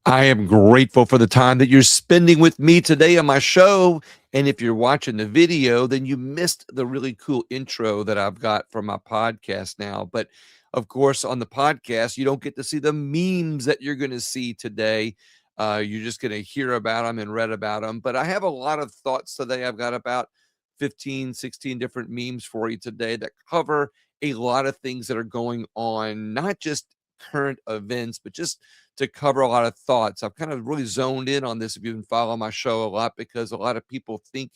I am grateful for the time that you're spending with me today on my show. And if you're watching the video, then you missed the really cool intro that I've got for my podcast now. But of course, on the podcast, you don't get to see the memes that you're going to see today. You're just going to hear about them and read about them. But I have a lot of thoughts today. I've got about 15, 16 different memes for you today that cover a lot of things that are going on, not just current events, but just to cover a lot of thoughts. I've kind of really zoned in on this if you've been following my show a lot, because a lot of people think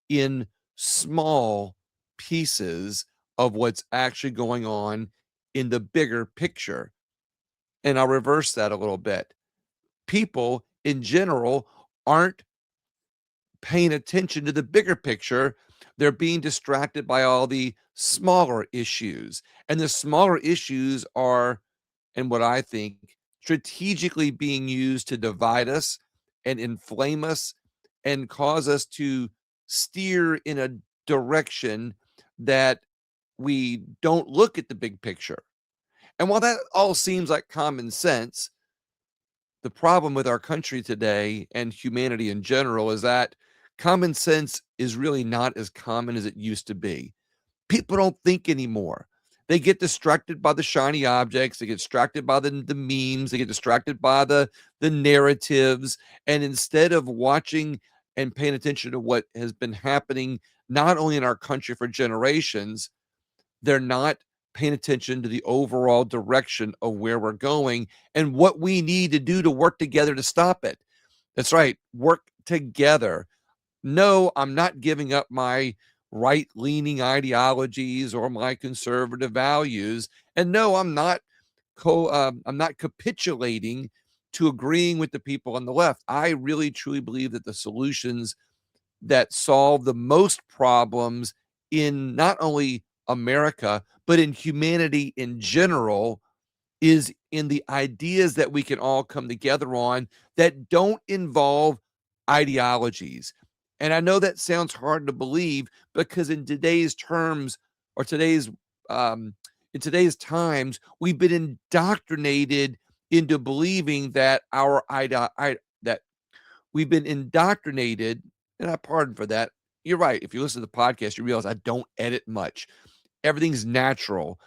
in small pieces of what's actually going on in the bigger picture. And I'll reverse that a little bit. People in general aren't paying attention to the bigger picture. They're being distracted by all the smaller issues. And the smaller issues are, and what I think, strategically being used to divide us and inflame us and cause us to steer in a direction that we don't look at the big picture. And while that all seems like common sense, the problem with our country today and humanity in general is that common sense is really not as common as it used to be. People don't think anymore. They get distracted by the shiny objects. They get distracted by the memes. They get distracted by the narratives. And instead of watching and paying attention to what has been happening, not only in our country for generations, they're not paying attention to the overall direction of where we're going and what we need to do to work together to stop it. That's right. Work together. No, I'm not giving up my right-leaning ideologies or my conservative values. And no, I'm not capitulating to agreeing with the people on the left. I really truly believe that the solutions that solve the most problems in not only America, but in humanity in general is in the ideas that we can all come together on that don't involve ideologies. And I know that sounds hard to believe because in today's terms or um, in today's times, we've been indoctrinated into believing that that we've been indoctrinated, and I pardon for that. You're right. If you listen to the podcast, you realize I don't edit much. Everything's natural,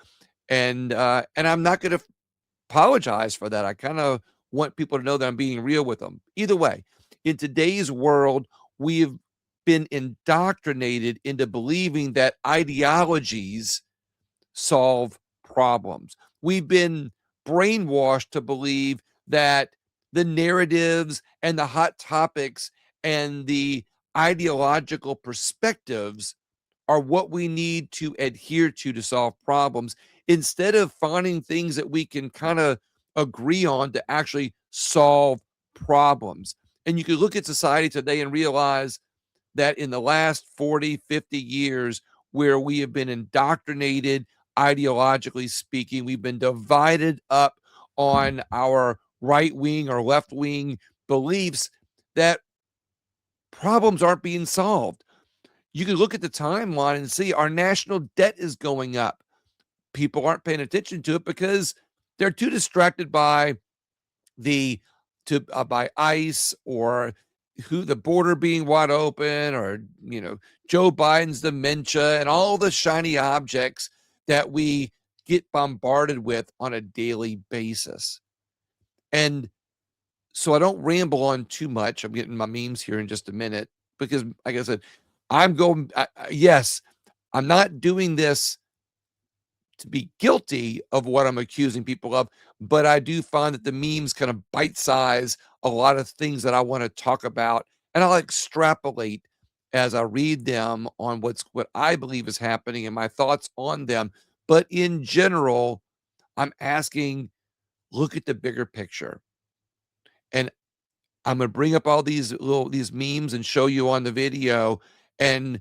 and I'm not going to apologize for that. I kind of want people to know that I'm being real with them. Either way, in today's world, we've been indoctrinated into believing that ideologies solve problems. We've been brainwashed to believe that the narratives and the hot topics and the ideological perspectives are what we need to adhere to solve problems instead of finding things that we can kind of agree on to actually solve problems. And you can look at society today and realize that in the last 40, 50 years, where we have been indoctrinated, ideologically speaking, we've been divided up on our right wing or left wing beliefs, that problems aren't being solved. You can look at the timeline and see our national debt is going up. People aren't paying attention to it because they're too distracted by the by ICE or who the border being wide open, or Joe Biden's dementia and all the shiny objects that we get bombarded with on a daily basis. And so I don't ramble on too much. I'm getting my memes here in just a minute because, like I said, yes, I'm not doing this to be guilty of what I'm accusing people of, but I do find that the memes kind of bite size a lot of things that I want to talk about, and I'll extrapolate as I read them on what I believe is happening and my thoughts on them. But in general, I'm asking, look at the bigger picture. And I'm going to bring up all these memes and show you on the video, and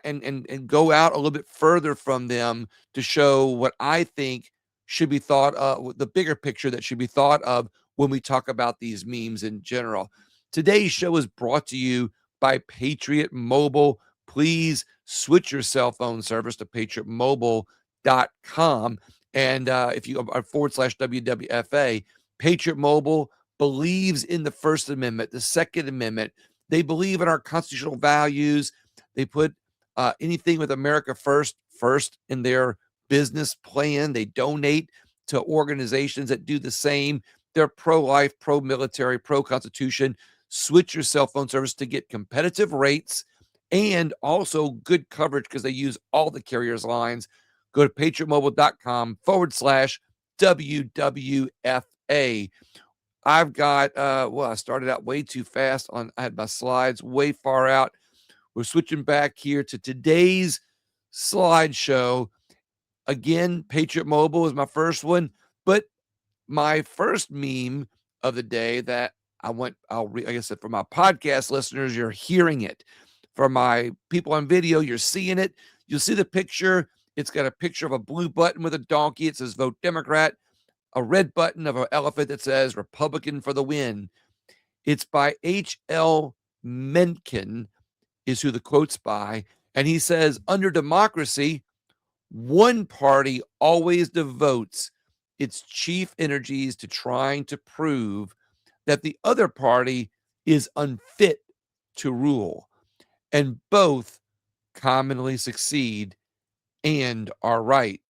and go out a little bit further from them to show what I think should be thought of, the bigger picture that should be thought of when we talk about these memes in general. Today's show is brought to you by Patriot Mobile. Please switch your cell phone service to patriotmobile.com. And if you are /WWFA, Patriot Mobile, believes in the First Amendment, the Second Amendment. They believe in our constitutional values. They put anything with America first in their business plan. They donate to organizations that do the same. They're pro-life, pro-military, pro-constitution. Switch your cell phone service to get competitive rates and also good coverage because they use all the carriers' lines. Go to patriotmobile.com/WWFA. I've got, I started out way too fast I had my slides way far out. We're switching back here to today's slideshow. Again, Patriot Mobile is my first one, but my first meme of the day that like I said, for my podcast listeners, you're hearing it. For my people on video, you're seeing it. You'll see the picture. It's got a picture of a blue button with a donkey. It says vote Democrat, a red button of an elephant that says Republican for the win. It's by H.L. Mencken is who the quote's by. And he says, under democracy, one party always devotes its chief energies to trying to prove that the other party is unfit to rule, and both commonly succeed and are right.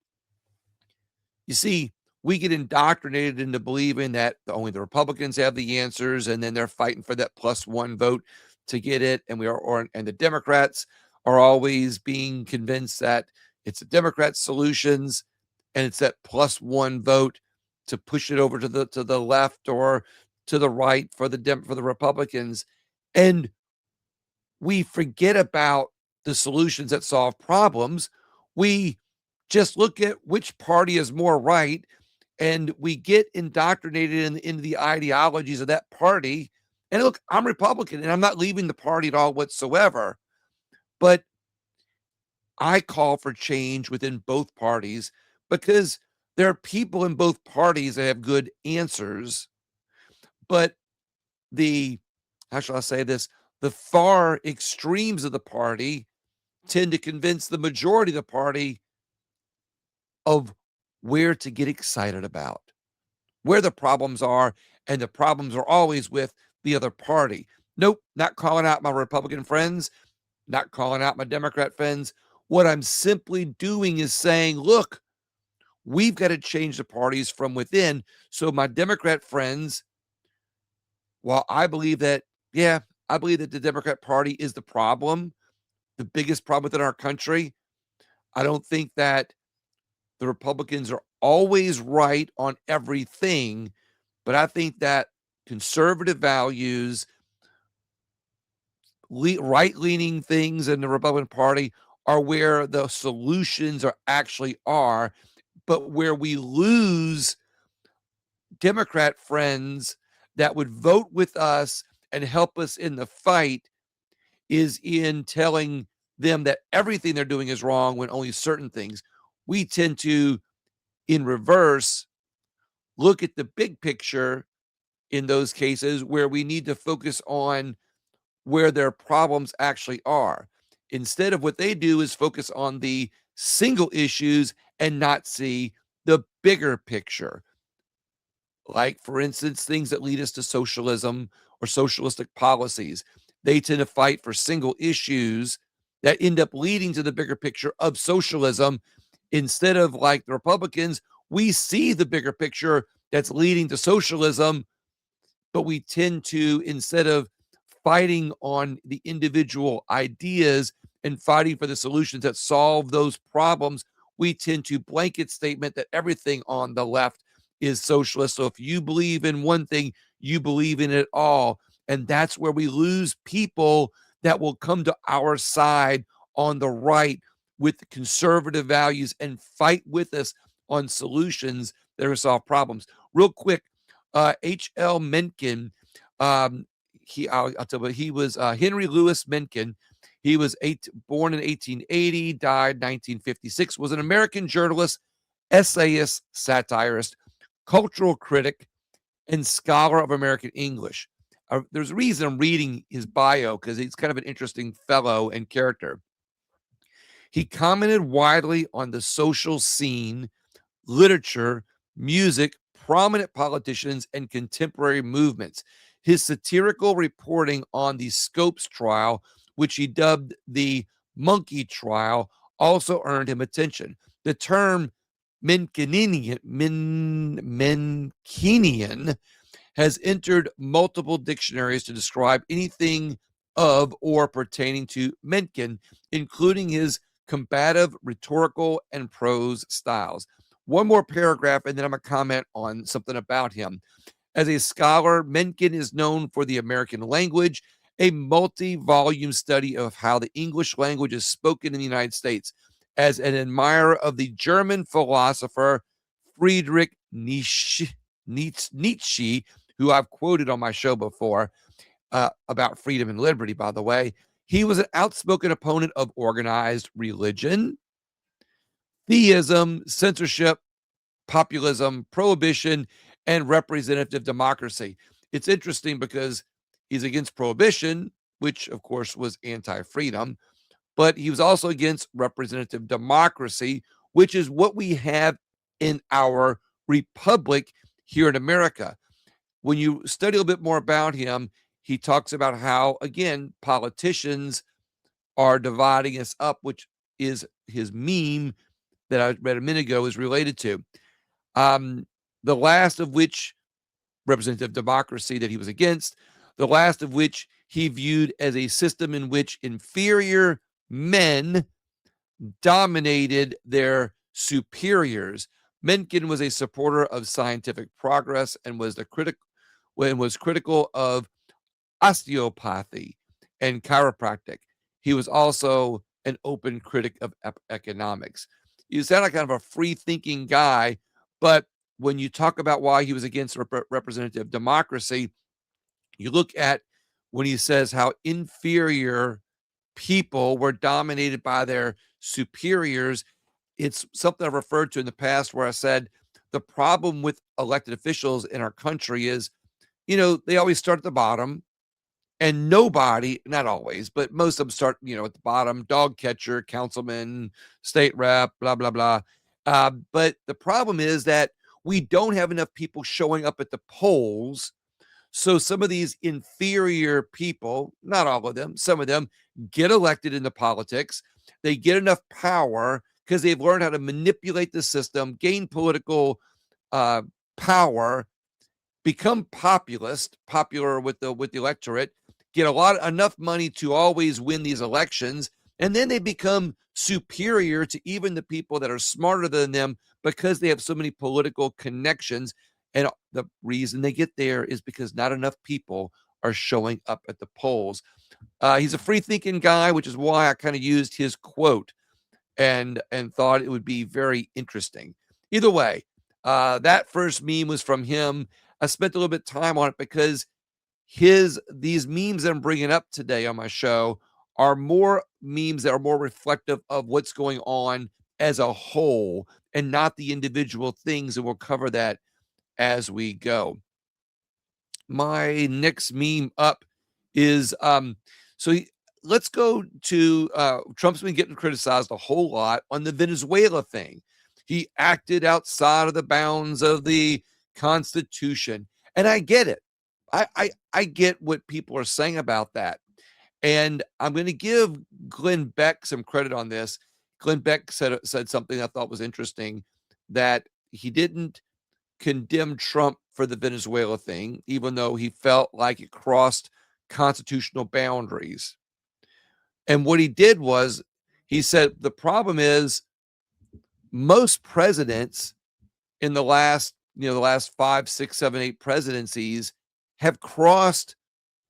You see, we get indoctrinated into believing that only the Republicans have the answers, and then they're fighting for that +1 vote to get it. And and the Democrats are always being convinced that it's the Democrats' solutions, and it's that +1 vote to push it over to the left or to the right for the Republicans. And we forget about the solutions that solve problems. We just look at which party is more right, and we get indoctrinated into the ideologies of that party. And look, I'm Republican, and I'm not leaving the party at all whatsoever. But I call for change within both parties because there are people in both parties that have good answers. But how shall I say this? The far extremes of the party tend to convince the majority of the party of where to get excited about, where the problems are, and the problems are always with the other party. Nope, not calling out my Republican friends, not calling out my Democrat friends. What I'm simply doing is saying, look, we've got to change the parties from within. So my Democrat friends, while I believe that, I believe that the Democrat Party is the problem, the biggest problem within our country. I don't think that the Republicans are always right on everything, but I think that conservative values, right-leaning things in the Republican Party are where the solutions are, but where we lose Democrat friends that would vote with us and help us in the fight is in telling them that everything they're doing is wrong when only certain things. We tend to, in reverse, look at the big picture in those cases where we need to focus on where their problems actually are. Instead of what they do is focus on the single issues and not see the bigger picture. Like, for instance, things that lead us to socialism or socialistic policies. They tend to fight for single issues that end up leading to the bigger picture of socialism. Instead of, like the Republicans, we see the bigger picture that's leading to socialism, but we tend to, instead of fighting on the individual ideas and fighting for the solutions that solve those problems, we tend to blanket statement that everything on the left is socialist. So if you believe in one thing, you believe in it all. And that's where we lose people that will come to our side on the right with the conservative values and fight with us on solutions that are solve problems. Real quick, H.L. Mencken, I'll tell you, he was Henry Louis Mencken. He was born in 1880, died 1956, was an American journalist, essayist, satirist, cultural critic, and scholar of American English. There's a reason I'm reading his bio because he's kind of an interesting fellow and character. He commented widely on the social scene, literature, music, prominent politicians and contemporary movements. His satirical reporting on the Scopes trial, which he dubbed the monkey trial, also earned him attention. The term Menkenian has entered multiple dictionaries to describe anything of or pertaining to Mencken, including his combative, rhetorical, and prose styles. One more paragraph, and then I'm going to comment on something about him. As a scholar, Mencken is known for the American language, a multi-volume study of how the English language is spoken in the United States. As an admirer of the German philosopher Friedrich Nietzsche, who I've quoted on my show before about freedom and liberty, by the way, he was an outspoken opponent of organized religion, theism, censorship, populism, prohibition, and representative democracy. It's interesting because he's against prohibition, which of course was anti-freedom, but he was also against representative democracy, which is what we have in our republic here in America. When you study a little bit more about him, he talks about how, again, politicians are dividing us up, which is his meme that I read a minute ago is related to. The last of which, representative democracy, that he was against, the last of which he viewed as a system in which inferior men dominated their superiors. Mencken was a supporter of scientific progress and was critical of osteopathy and chiropractic. He was also an open critic of economics. You sound like kind of a free-thinking guy, but when you talk about why he was against representative democracy, you look at when he says how inferior people were dominated by their superiors. It's something I've referred to in the past where I said the problem with elected officials in our country is, they always start at the bottom, and nobody, not always, but most of them start, at the bottom, dog catcher, councilman, state rep, blah, blah, blah. But the problem is that we don't have enough people showing up at the polls. So some of these inferior people, not all of them, some of them get elected into politics. They get enough power because they've learned how to manipulate the system, gain political power, become popular with the electorate, get enough money to always win these elections, and then they become superior to even the people that are smarter than them because they have so many political connections. And the reason they get there is because not enough people are showing up at the polls. He's a free-thinking guy, which is why I kind of used his quote and thought it would be very interesting. Either way, that first meme was from him. I spent a little bit of time on it because these memes that I'm bringing up today on my show are more memes that are more reflective of what's going on as a whole and not the individual things, and we'll cover that as we go. My next meme up is let's go to Trump's been getting criticized a whole lot on the Venezuela thing. He acted outside of the bounds of the Constitution, and I get it. I get what people are saying about that. And I'm going to give Glenn Beck some credit on this. Glenn Beck said something I thought was interesting, that he didn't condemn Trump for the Venezuela thing, even though he felt like it crossed constitutional boundaries. And what he did was he said the problem is most presidents in the last 5, 6, 7, 8 presidencies have crossed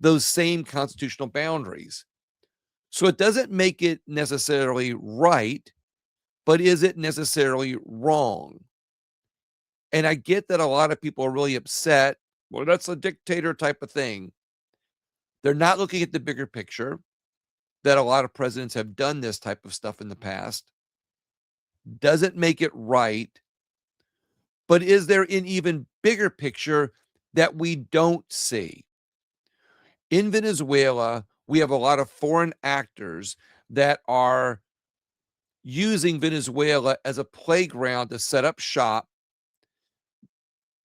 those same constitutional boundaries. So it doesn't make it necessarily right, but is it necessarily wrong? And I get that a lot of people are really upset. Well, that's a dictator type of thing. They're not looking at the bigger picture, that a lot of presidents have done this type of stuff in the past. Doesn't make it right. But is there an even bigger picture that we don't see? In Venezuela, we have a lot of foreign actors that are using Venezuela as a playground to set up shop,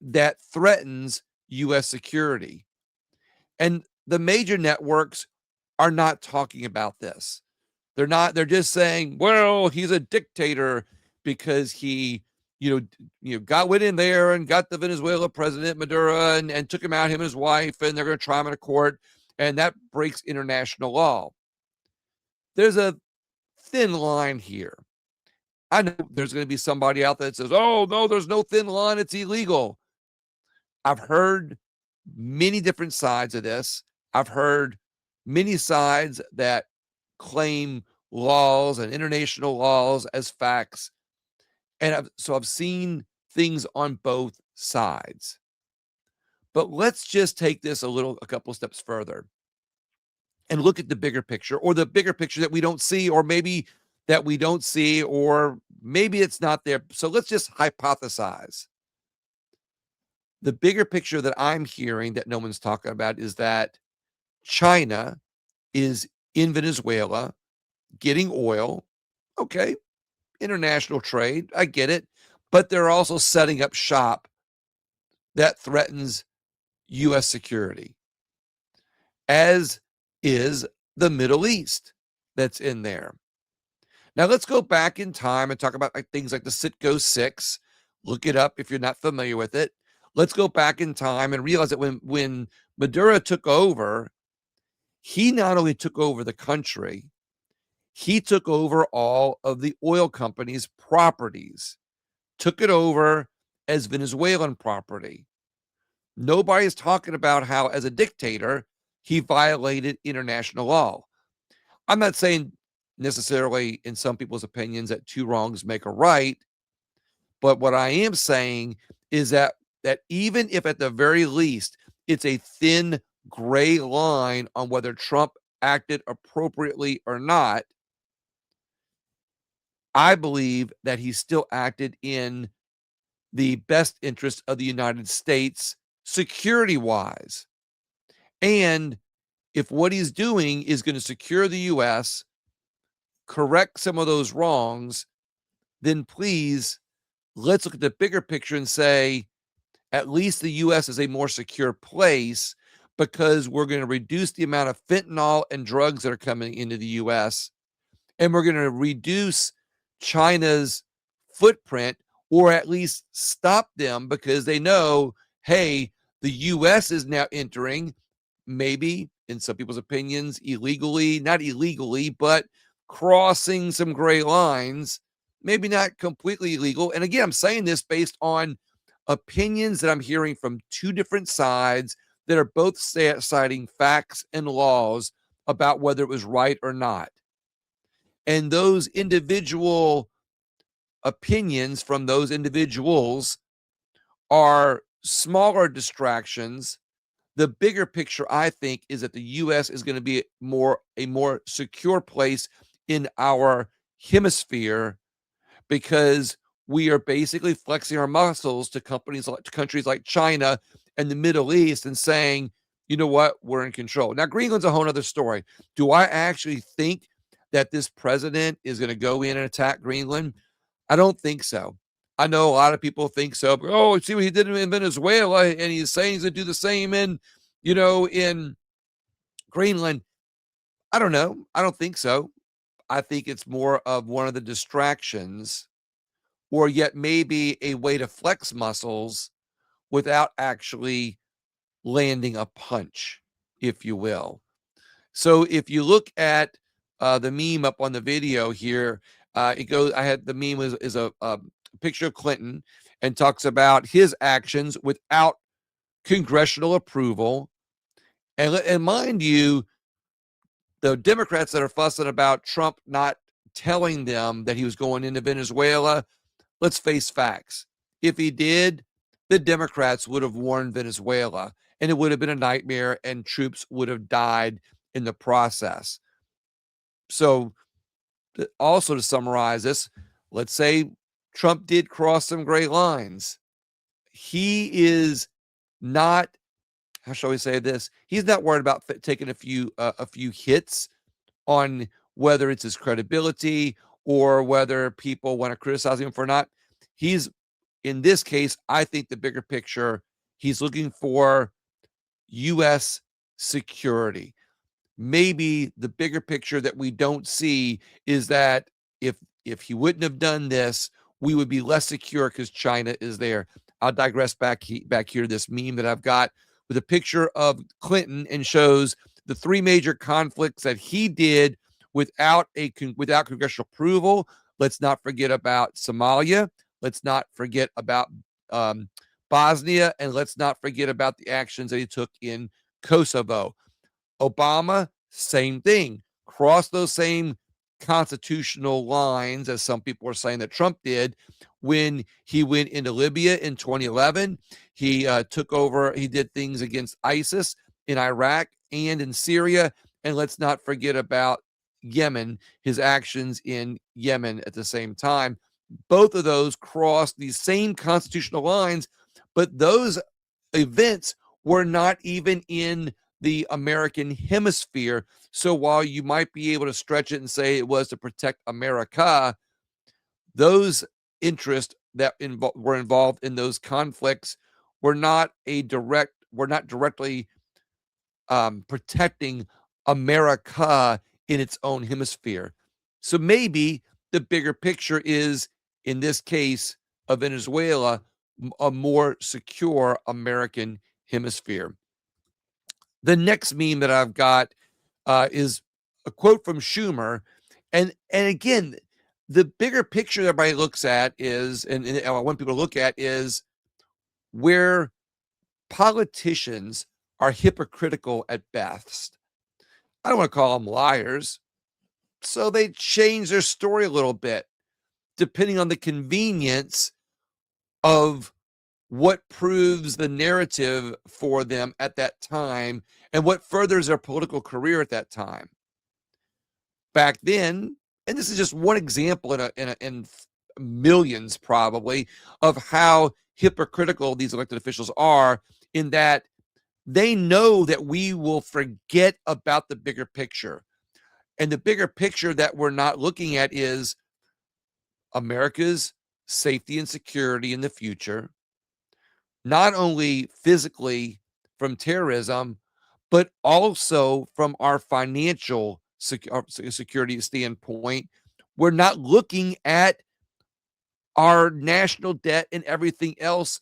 that threatens U.S. security. And the major networks are not talking about this. They're just saying, well, he's a dictator because he, went in there and got the Venezuela president Maduro and took him out, him and his wife, and they're going to try him in a court, and that breaks international law. There's a thin line here. I know there's going to be somebody out there that says, oh, no, there's no thin line. It's illegal. I've heard many different sides of this. I've heard many sides that claim laws and international laws as facts. And I've seen things on both sides. But let's just take this a couple steps further and look at the bigger picture, or the bigger picture that we don't see, or maybe that we don't see, or maybe it's not there. So let's just hypothesize. The bigger picture that I'm hearing that no one's talking about is that China is in Venezuela getting oil. Okay, international trade, I get it. But they're also setting up shop that threatens U.S. security, as is the Middle East that's in there. Now, let's go back in time and talk about things like the Citgo 6. Look it up if you're not familiar with it. Let's go back in time and realize that when Maduro took over, he not only took over the country, he took over all of the oil companies' properties, took it over as Venezuelan property. Nobody's talking about how, as a dictator, he violated international law. I'm not saying necessarily, in some people's opinions, that two wrongs make a right. But what I am saying is that even if at the very least it's a thin gray line on whether Trump acted appropriately or not, I believe that he still acted in the best interest of the United States security-wise. And if what he's doing is going to secure the U.S., correct some of those wrongs, then please, let's look at the bigger picture and say, at least the U.S. is a more secure place because we're going to reduce the amount of fentanyl and drugs that are coming into the U.S., and we're going to reduce China's footprint, or at least stop them, because they know, hey, the U.S. is now entering, maybe in some people's opinions, illegally, not illegally, but crossing some gray lines, maybe not completely illegal. And again, I'm saying this based on opinions that I'm hearing from two different sides that are both citing facts and laws about whether it was right or not. And those individual opinions from those individuals are smaller distractions. The bigger picture, I think, is that the U.S. is going to be a more secure place in our hemisphere, because we are basically flexing our muscles to countries like China and the Middle East and saying, you know what, we're in control. Now, Greenland's a whole other story. Do I actually think that this president is going to go in and attack Greenland? I don't think so. I know a lot of people think so. But, oh, see what he did in Venezuela, and he's saying he's going to do the same in Greenland. I don't know. I don't think so. I think it's more of one of the distractions, or yet maybe a way to flex muscles without actually landing a punch, if you will. So if you look at the meme up on the video here, it goes. I had the meme is a picture of Clinton and talks about his actions without congressional approval. And mind you, the Democrats that are fussing about Trump not telling them that he was going into Venezuela, let's face facts. If he did, the Democrats would have warned Venezuela, and it would have been a nightmare, and troops would have died in the process. So, also to summarize this, let's say Trump did cross some gray lines. He is not, how shall we say this? He's not worried about taking a few hits on whether it's his credibility or whether people want to criticize him for not. He's in this case, I think the bigger picture, he's looking for U.S. security. Maybe the bigger picture that we don't see is that if he wouldn't have done this, we would be less secure because China is there. I'll digress back here to this meme that I've got with a picture of Clinton and shows the three major conflicts that he did without congressional approval. Let's not forget about Somalia. Let's not forget about Bosnia, and let's not forget about the actions that he took in Kosovo. Obama, same thing. Crossed those same constitutional lines as some people are saying that Trump did when he went into Libya in 2011. He took over, he did things against ISIS in Iraq and in Syria. And let's not forget about Yemen, his actions in Yemen at the same time. Both of those crossed these same constitutional lines, but those events were not even in the American hemisphere. So while you might be able to stretch it and say it was to protect America, those interests that were involved in those conflicts were not directly protecting America in its own hemisphere. So maybe the bigger picture is, in this case of Venezuela, a more secure American hemisphere. The next meme that I've got is a quote from Schumer. And again, the bigger picture that everybody looks at is, and I want people to look at, is where politicians are hypocritical at best. I don't want to call them liars. So they change their story a little bit, depending on the convenience of what proves the narrative for them at that time and what furthers their political career at that time. Back then, and this is just one example in millions probably of how hypocritical these elected officials are, in that they know that we will forget about the bigger picture. And the bigger picture that we're not looking at is America's safety and security in the future, not only physically from terrorism, but also from our financial security standpoint. We're not looking at our national debt and everything else,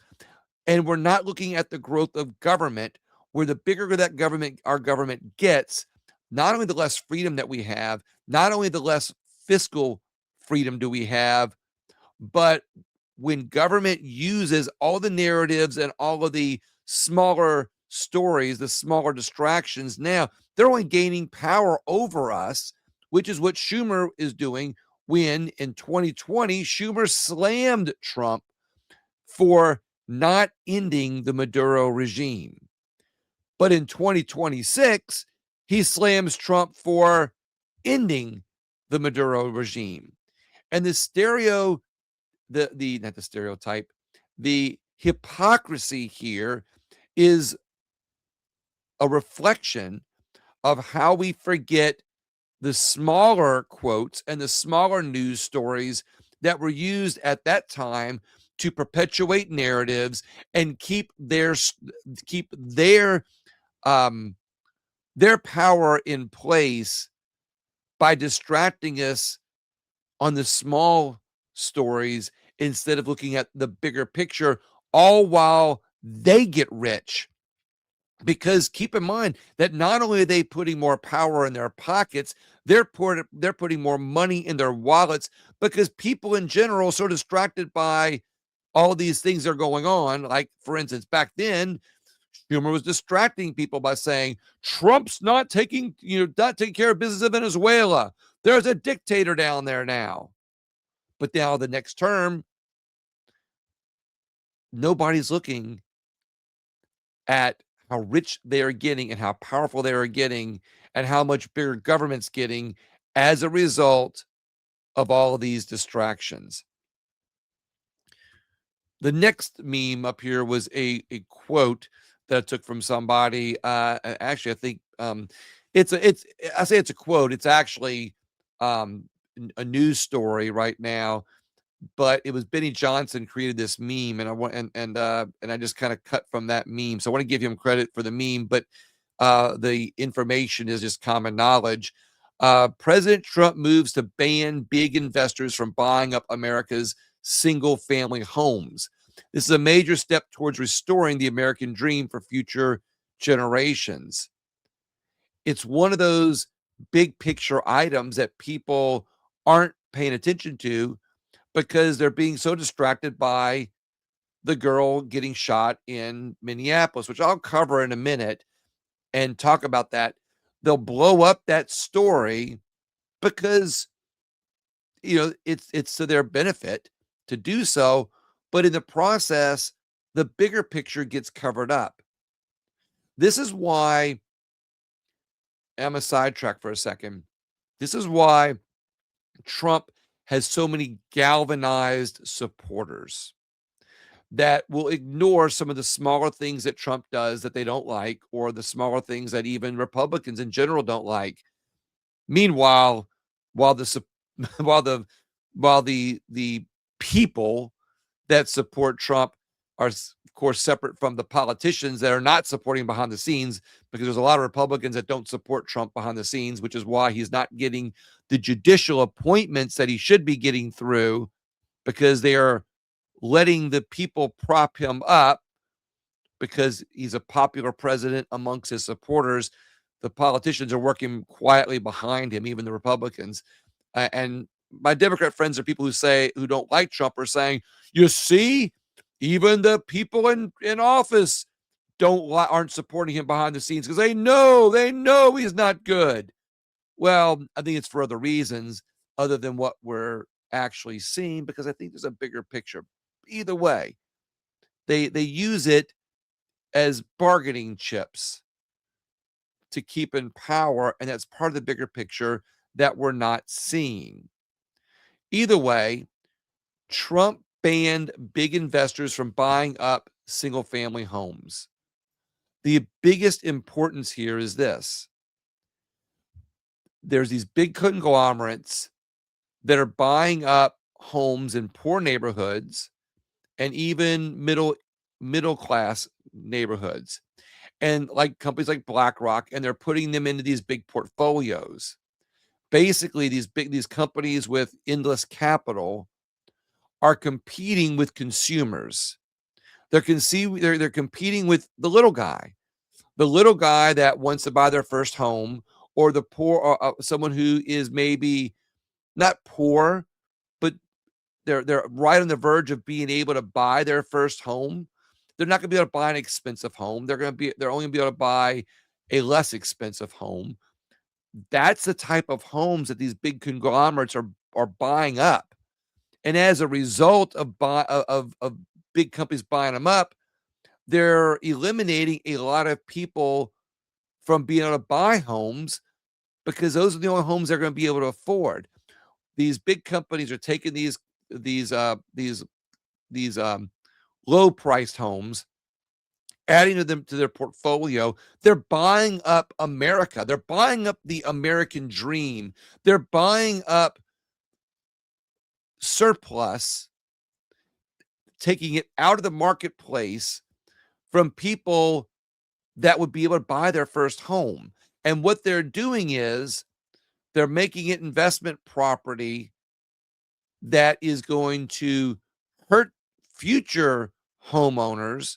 and we're not looking at the growth of government, where the bigger that our government gets, not only the less freedom that we have, not only the less fiscal freedom do we have, but when government uses all the narratives and all of the smaller stories, the smaller distractions, now they're only gaining power over us, which is what Schumer is doing when in 2020, Schumer slammed Trump for not ending the Maduro regime. But in 2026, he slams Trump for ending the Maduro regime. And the hypocrisy here is a reflection of how we forget the smaller quotes and the smaller news stories that were used at that time to perpetuate narratives and keep their power in place by distracting us on the small stories instead of looking at the bigger picture, all while they get rich. Because keep in mind that not only are they putting more power in their pockets, they're putting more money in their wallets, because people in general are so distracted by all these things that are going on. Like, for instance, back then, Schumer was distracting people by saying Trump's not taking care of business in Venezuela. There's a dictator down there now. But now the next term, nobody's looking at how rich they are getting and how powerful they are getting and how much bigger government's getting as a result of all of these distractions. The next meme up here was a quote that I took from somebody. Actually, I think I say it's a quote. It's actually a news story right now but it was Benny Johnson created this meme, and I want and I just kind of cut from that meme. So I want to give him credit for the meme, but the information is just common knowledge. President Trump moves to ban big investors from buying up America's single family homes. This is a major step towards restoring the American dream for future generations. It's one of those big picture items that people aren't paying attention to because they're being so distracted by the girl getting shot in Minneapolis, which I'll cover in a minute and talk about that. They'll blow up that story because it's to their benefit to do so, but in the process, the bigger picture gets covered up. This is why I'm a sidetrack for a second. This is why Trump has so many galvanized supporters that will ignore some of the smaller things that Trump does that they don't like, or the smaller things that even Republicans in general don't like. Meanwhile, while the while the people that support Trump are, of course, separate from the politicians that are not supporting behind the scenes, because there's a lot of Republicans that don't support Trump behind the scenes, which is why he's not getting the judicial appointments that he should be getting through, because they are letting the people prop him up because he's a popular president amongst his supporters. The politicians are working quietly behind him, even the Republicans. And my Democrat friends are people who don't like Trump are saying, you see, even the people in office aren't supporting him behind the scenes because they know he's not good. Well, I think it's for other reasons other than what we're actually seeing, because I think there's a bigger picture. Either way, they use it as bargaining chips to keep in power, and that's part of the bigger picture that we're not seeing. Either way, Trump banned big investors from buying up single family homes. The biggest importance here is this. There's these big conglomerates that are buying up homes in poor neighborhoods and even middle class neighborhoods, and like companies like BlackRock, and they're putting them into these big portfolios. Basically, these companies with endless capital are competing with consumers. They're competing with the little guy that wants to buy their first home, or the poor, or someone who is maybe not poor, but they're right on the verge of being able to buy their first home. They're not going to be able to buy an expensive home. They're only going to be able to buy a less expensive home. That's the type of homes that these big conglomerates are buying up. And as a result of big companies buying them up, they're eliminating a lot of people from being able to buy homes, because those are the only homes they're going to be able to afford. These big companies are taking these low priced homes, adding to their portfolio. They're buying up America. They're buying up the American dream. They're buying up surplus, taking it out of the marketplace from people that would be able to buy their first home. And what they're doing is they're making it investment property that is going to hurt future homeowners,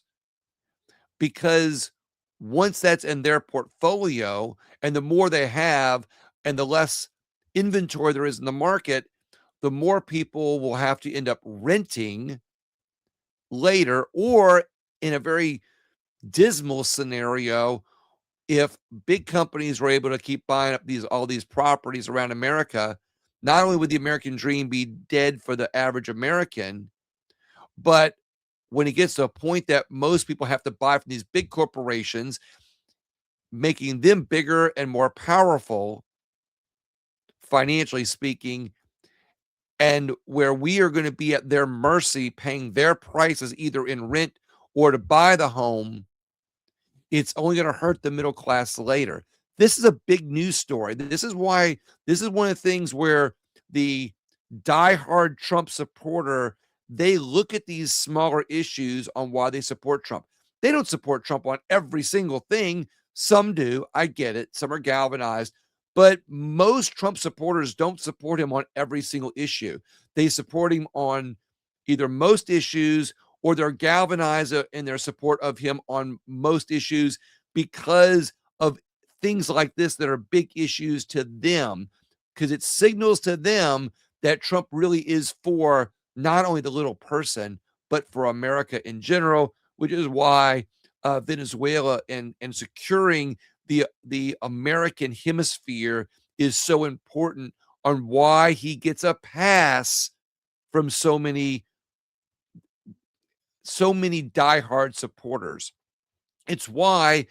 because once that's in their portfolio, and the more they have and the less inventory there is in the market, the more people will have to end up renting later, or in a very dismal scenario, if big companies were able to keep buying up all these properties around America, not only would the American dream be dead for the average American, but when it gets to a point that most people have to buy from these big corporations, making them bigger and more powerful, financially speaking, and where we are going to be at their mercy, paying their prices either in rent or to buy the home, it's only going to hurt the middle class later. This is a big news story. This is one of the things where the diehard Trump supporter, they look at these smaller issues on why they support Trump. They don't support Trump on every single thing. Some do. I get it. Some are galvanized. But most Trump supporters don't support him on every single issue. They support him on either most issues, or they're galvanized in their support of him on most issues because of things like this that are big issues to them, because it signals to them that Trump really is for not only the little person, but for America in general, which is why Venezuela and securing the American hemisphere is so important, on why he gets a pass from so many diehard supporters. It's why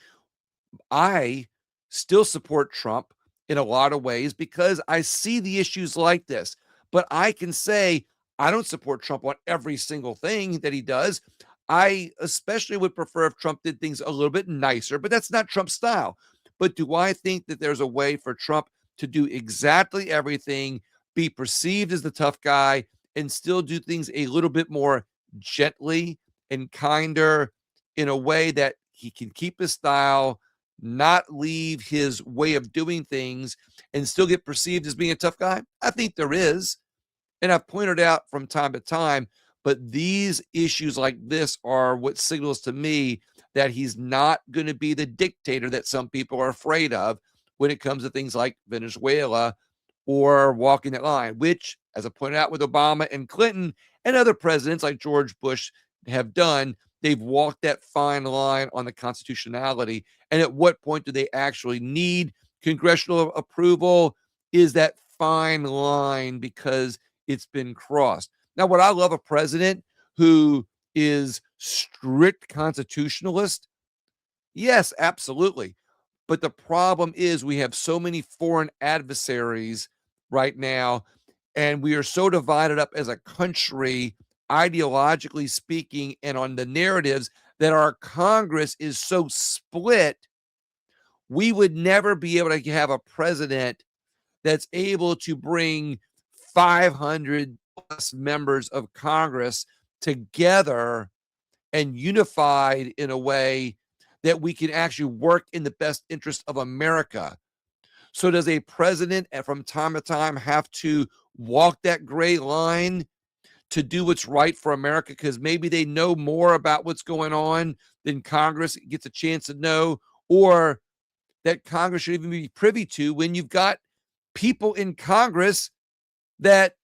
I still support Trump in a lot of ways, because I see the issues like this. But I can say I don't support Trump on every single thing that he does. I especially would prefer if Trump did things a little bit nicer, but that's not Trump's style. But do I think that there's a way for Trump to do exactly everything, be perceived as the tough guy, and still do things a little bit more gently and kinder, in a way that he can keep his style, not leave his way of doing things, and still get perceived as being a tough guy? I think there is. And I've pointed out from time to time, but these issues like this are what signals to me that he's not going to be the dictator that some people are afraid of when it comes to things like Venezuela or walking that line, which, as I pointed out with Obama and Clinton and other presidents like George Bush have done, they've walked that fine line on the constitutionality. And at what point do they actually need congressional approval? Is that fine line, because it's been crossed. Now, would I love a president who is strict constitutionalist? Yes, absolutely. But the problem is we have so many foreign adversaries right now, and we are so divided up as a country, ideologically speaking, and on the narratives, that our Congress is so split. We would never be able to have a president that's able to bring 500 plus members of Congress together and unified in a way that we can actually work in the best interest of America. So, does a president from time to time have to walk that gray line to do what's right for America, because maybe they know more about what's going on than Congress gets a chance to know, or that Congress should even be privy to, when you've got people in Congress that,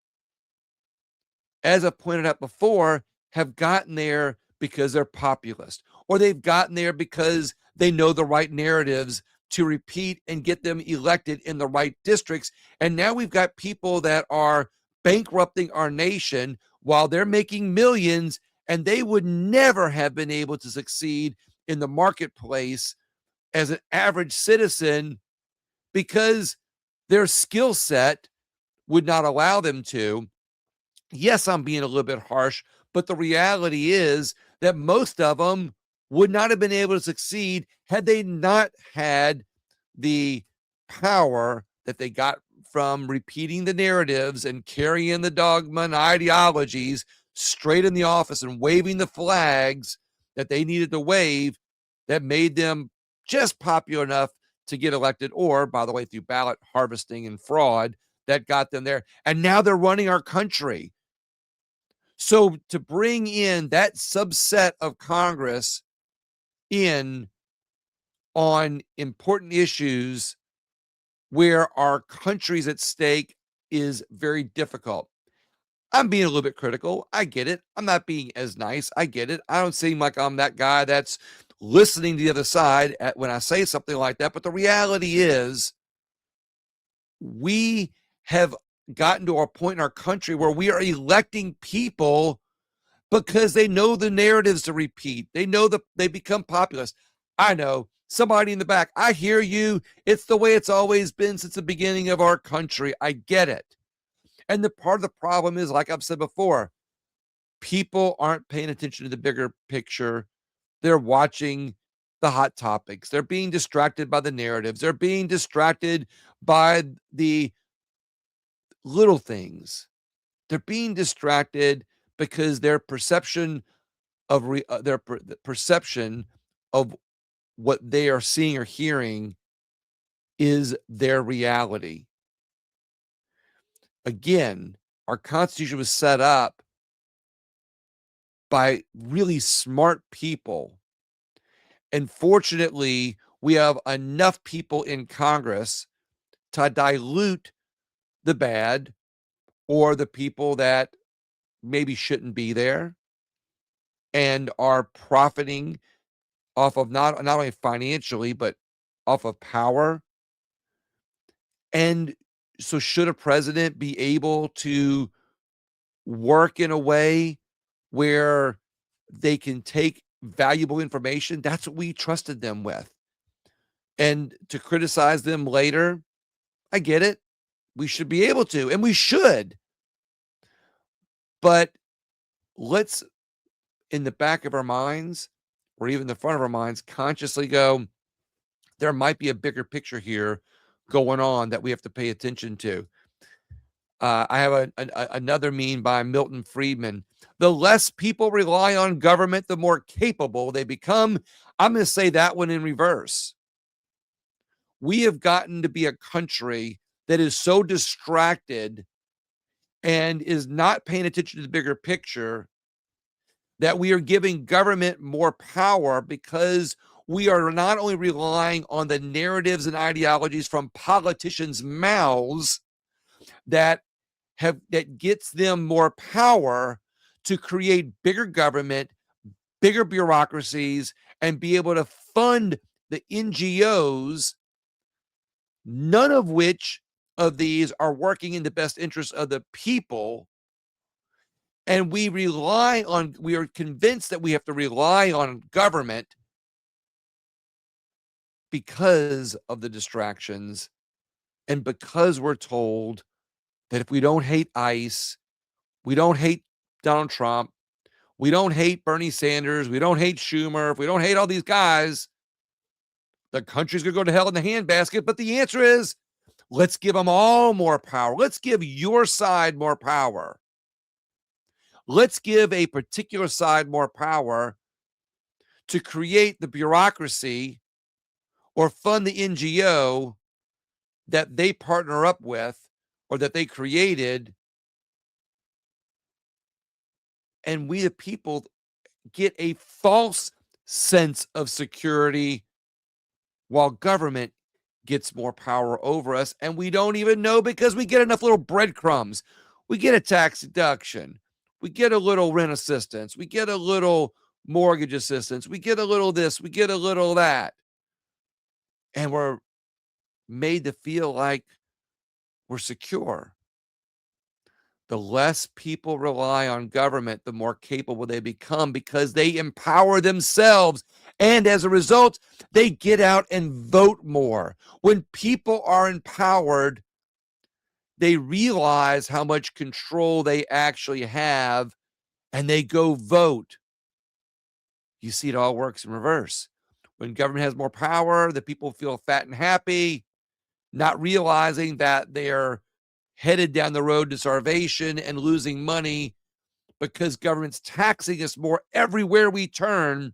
as I pointed out before, have gotten there because they're populist, or they've gotten there because they know the right narratives to repeat and get them elected in the right districts. And now we've got people that are bankrupting our nation while they're making millions, and they would never have been able to succeed in the marketplace as an average citizen, because their skill set would not allow them to. Yes, I'm being a little bit harsh, but the reality is that most of them would not have been able to succeed had they not had the power that they got from repeating the narratives and carrying the dogma and ideologies straight in the office and waving the flags that they needed to wave, that made them just popular enough to get elected, or, by the way, through ballot harvesting and fraud, that got them there. And now they're running our country. So to bring in that subset of Congress in on important issues where our country's at stake is very difficult. I'm being a little bit critical. I get it. I'm not being as nice. I get it. I don't seem like I'm that guy that's listening to the other side when I say something like that. But the reality is, we have gotten to a point in our country where we are electing people because they know the narratives to repeat. They know that they become populist. I know somebody in the back. I hear you. It's the way it's always been since the beginning of our country. I get it. And the part of the problem is, like I've said before, people aren't paying attention to the bigger picture. They're watching the hot topics. They're being distracted by the narratives. They're being distracted by the little things. They're being distracted because their perception of the perception of what they are seeing or hearing is their reality. Again, our Constitution was set up by really smart people. And fortunately, we have enough people in Congress to dilute the bad or the people that maybe shouldn't be there and are profiting off of not only financially, but off of power. And so should a president be able to work in a way where they can take valuable information? That's what we trusted them with. And to criticize them later, I get it. We should be able to, and we should. But let's, in the back of our minds, or even the front of our minds, consciously go, there might be a bigger picture here going on that we have to pay attention to. I have another meme by Milton Friedman. The less people rely on government, the more capable they become. I'm going to say that one in reverse. We have gotten to be a country that is so distracted and is not paying attention to the bigger picture that we are giving government more power because we are not only relying on the narratives and ideologies from politicians' mouths that gets them more power to create bigger government, bigger bureaucracies, and be able to fund the NGOs, none of which of these are working in the best interest of the people. And we are convinced that we have to rely on government because of the distractions and because we're told that if we don't hate ICE, we don't hate Donald Trump, we don't hate Bernie Sanders, we don't hate Schumer, if we don't hate all these guys, the country's going to go to hell in the handbasket. But the answer is, let's give them all more power. Let's give your side more power. Let's give a particular side more power to create the bureaucracy or fund the NGO that they partner up with or that they created. And we, the people, get a false sense of security while government gets more power over us. And we don't even know because we get enough little breadcrumbs. We get a tax deduction. We get a little rent assistance. We get a little mortgage assistance. We get a little this. We get a little that. And we're made to feel like we're secure. The less people rely on government, the more capable they become because they empower themselves. And as a result, they get out and vote more. When people are empowered, they realize how much control they actually have and they go vote. You see, it all works in reverse. When government has more power, the people feel fat and happy, not realizing that they're headed down the road to starvation and losing money because government's taxing us more everywhere we turn,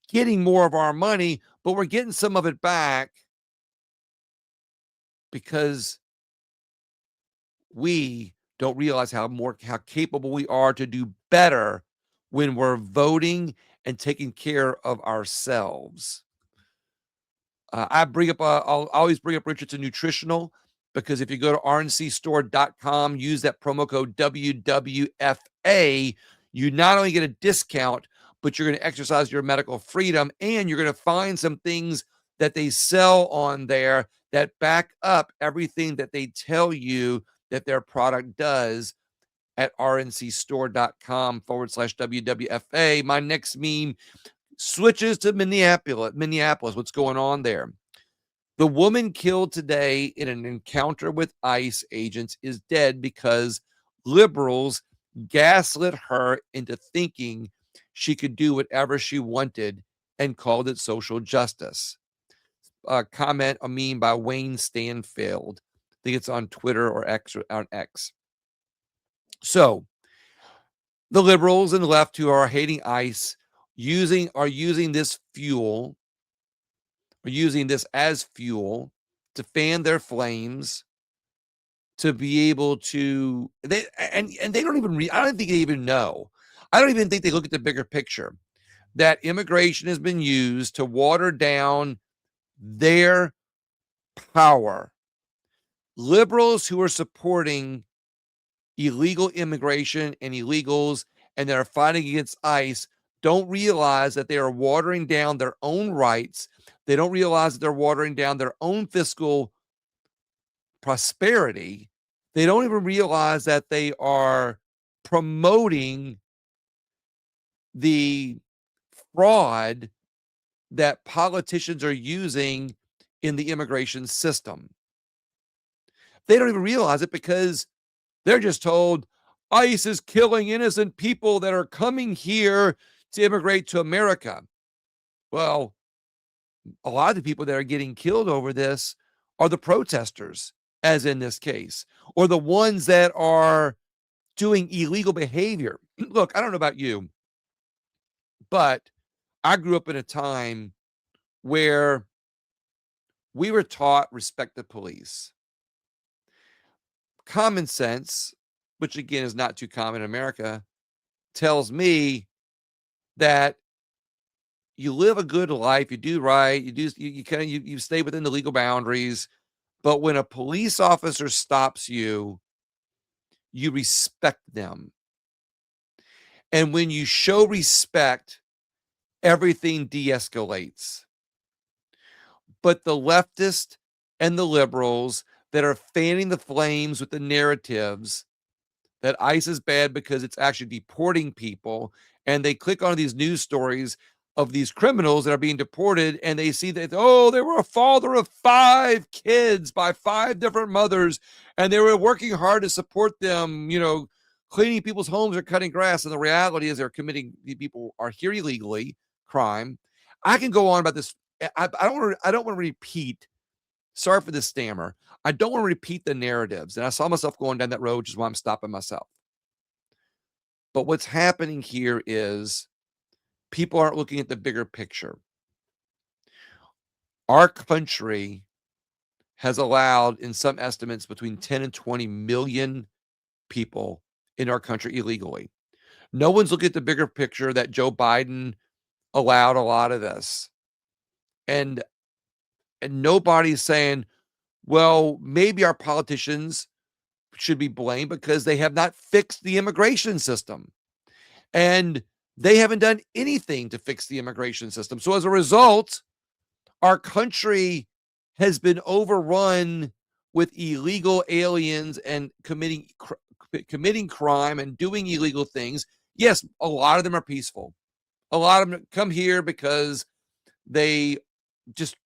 getting more of our money, but we're getting some of it back because we don't realize how capable we are to do better when we're voting and taking care of ourselves. I'll always bring up Richardson Nutritional because if you go to rncstore.com, use that promo code WWFA, you not only get a discount, but you're going to exercise your medical freedom and you're going to find some things that they sell on there that back up everything that they tell you that their product does at rncstore.com/WWFA. My next meme switches to Minneapolis. What's going on there? The woman killed today in an encounter with ICE agents is dead because liberals gaslit her into thinking she could do whatever she wanted and called it social justice. A meme by Wayne Stanfield. I think it's on Twitter or X. So the liberals and the left who are hating ICE are using this fuel, are using this as fuel to fan their flames, to be able to and they don't even I don't think they even know. I don't even think they look at the bigger picture that immigration has been used to water down their power. Liberals who are supporting illegal immigration and illegals and that are fighting against ICE don't realize that they are watering down their own rights. They don't realize that they're watering down their own fiscal prosperity. They don't even realize that they are promoting the fraud that politicians are using in the immigration system. They don't even realize it because they're just told ICE is killing innocent people that are coming here to immigrate to America. Well, a lot of the people that are getting killed over this are the protesters, as in this case, or the ones that are doing illegal behavior. Look, I don't know about you, but I grew up in a time where we were taught respect the police. Common sense, which again is not too common in America, tells me that you live a good life, you do right, you stay within the legal boundaries, but when a police officer stops you, you respect them. And when you show respect, everything de-escalates. But the leftists and the liberals that are fanning the flames with the narratives that ICE is bad because it's actually deporting people, and they click on these news stories of these criminals that are being deported, and they see that, oh, they were a father of 5 kids by 5 different mothers, and they were working hard to support them, cleaning people's homes or cutting grass. And the reality is the people are here illegally, crime. I can go on about this. I don't want to repeat. Sorry for the stammer. I don't want to repeat the narratives. And I saw myself going down that road, which is why I'm stopping myself. But what's happening here is people aren't looking at the bigger picture. Our country has allowed, in some estimates, between 10 and 20 million people in our country illegally. No one's looking at the bigger picture that Joe Biden allowed a lot of this. And nobody's saying, well, maybe our politicians should be blamed because they have not fixed the immigration system. And they haven't done anything to fix the immigration system. So as a result, our country has been overrun with illegal aliens and committing crime and doing illegal things. Yes, a lot of them are peaceful. A lot of them come here because they just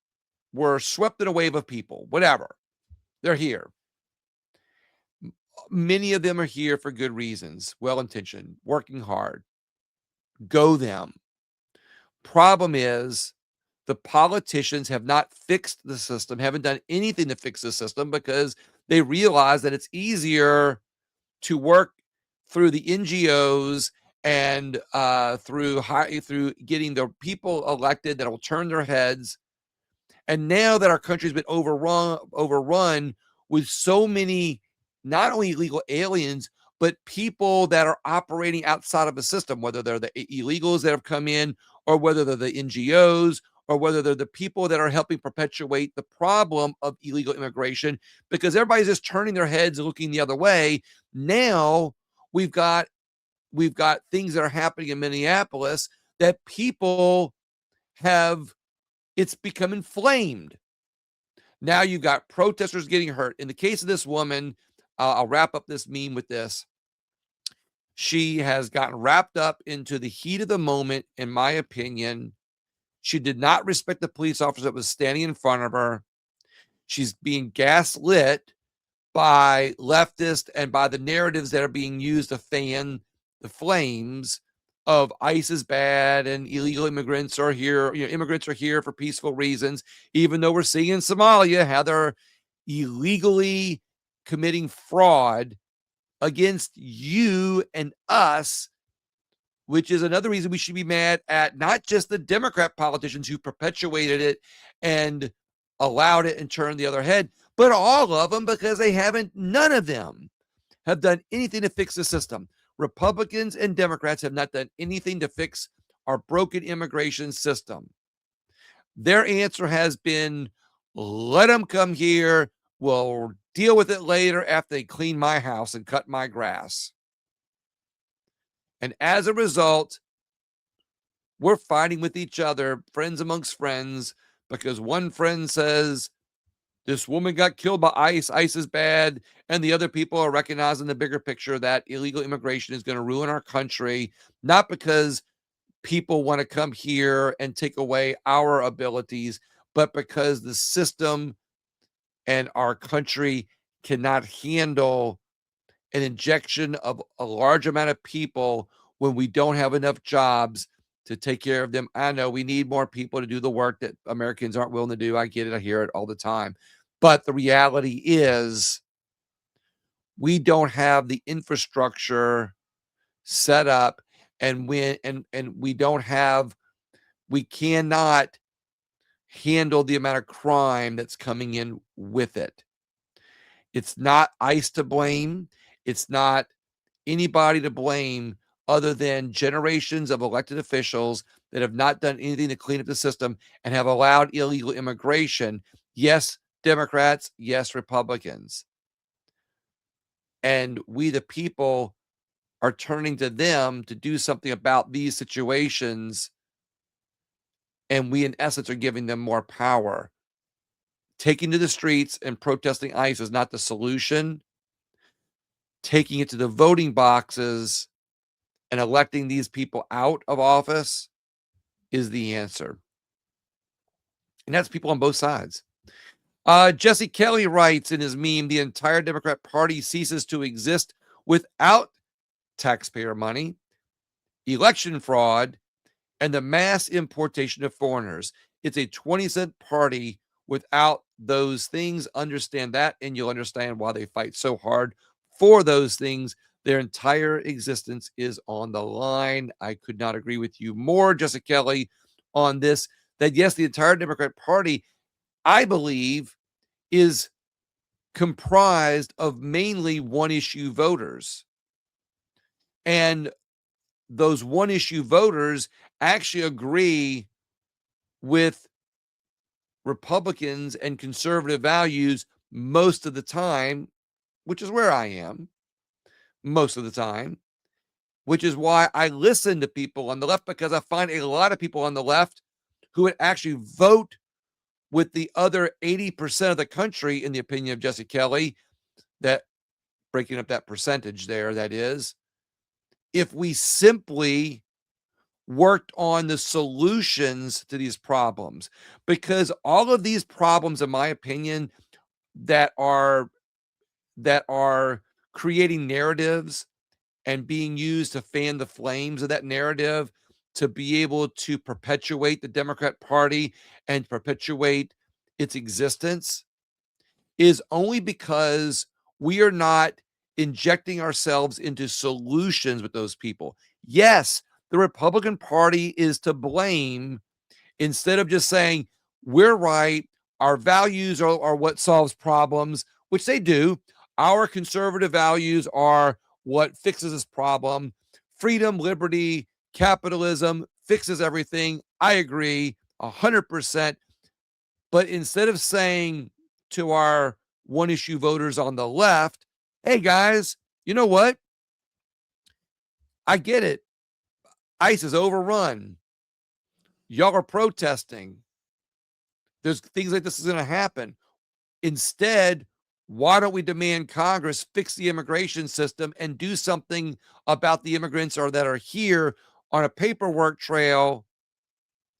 were swept in a wave of people, whatever. They're here. Many of them are here for good reasons, well-intentioned, working hard. Go them. Problem is, the politicians have not fixed the system, haven't done anything to fix the system because they realize that it's easier to work through the NGOs and through getting the people elected that will turn their heads. And now that our country's been overrun with so many, not only illegal aliens, but people that are operating outside of a system, whether they're the illegals that have come in, or whether they're the NGOs, or whether they're the people that are helping perpetuate the problem of illegal immigration, because everybody's just turning their heads and looking the other way. Now we've got things that are happening in Minneapolis that people have, it's become inflamed. Now you've got protesters getting hurt. In the case of this woman, I'll wrap up this meme with this. She has gotten wrapped up into the heat of the moment, in my opinion. She did not respect the police officer that was standing in front of her. She's being gaslit by leftists and by the narratives that are being used to fan the flames of ICE is bad and illegal immigrants are here. Immigrants are here for peaceful reasons, even though we're seeing in Somalia how they're illegally committing fraud against you and us, which is another reason we should be mad at not just the Democrat politicians who perpetuated it and allowed it and turned the other head, but all of them, because none of them have done anything to fix the system. Republicans and Democrats have not done anything to fix our broken immigration system. Their answer has been, let them come here. We'll deal with it later after they clean my house and cut my grass. And as a result, we're fighting with each other, friends amongst friends, because one friend says, this woman got killed by ICE. ICE is bad. And the other people are recognizing the bigger picture that illegal immigration is going to ruin our country, not because people want to come here and take away our abilities, but because the system and our country cannot handle an injection of a large amount of people when we don't have enough jobs to take care of them. I know we need more people to do the work that Americans aren't willing to do. I get it. I hear it all the time. But the reality is we don't have the infrastructure set up, and we cannot handle the amount of crime that's coming in with it. It's not ICE to blame. It's not anybody to blame other than generations of elected officials that have not done anything to clean up the system and have allowed illegal immigration. Yes, Democrats. Yes, Republicans. And we, the people, are turning to them to do something about these situations. And we, in essence, are giving them more power. Taking to the streets and protesting ICE is not the solution. Taking it to the voting boxes and electing these people out of office is the answer. And that's people on both sides. Jesse Kelly writes in his meme, the entire Democrat Party ceases to exist without taxpayer money, election fraud, and the mass importation of foreigners. It's a 20-cent party without those things. Understand that, and you'll understand why they fight so hard for those things. Their entire existence is on the line. I could not agree with you more, Jesse Kelly, on this, that yes, the entire Democrat Party, I believe, is comprised of mainly one-issue voters. And those one-issue voters actually agree with Republicans and conservative values most of the time, which is where I am most of the time, which is why I listen to people on the left, because I find a lot of people on the left who would actually vote with the other 80% of the country, in the opinion of Jesse Kelly, that breaking up that percentage there, that is, if we simply worked on the solutions to these problems. Because all of these problems, in my opinion, that are creating narratives and being used to fan the flames of that narrative to be able to perpetuate the Democrat Party and perpetuate its existence, is only because we are not injecting ourselves into solutions with those people. Yes, the Republican Party is to blame, instead of just saying, we're right, our values are what solves problems, which they do. Our conservative values are what fixes this problem. Freedom, liberty, capitalism fixes everything. I agree 100%. But instead of saying to our one-issue voters on the left, hey, guys, you know what? I get it. ICE is overrun. Y'all are protesting. There's things like this is going to happen. Instead, why don't we demand Congress fix the immigration system and do something about the immigrants or that are here on a paperwork trail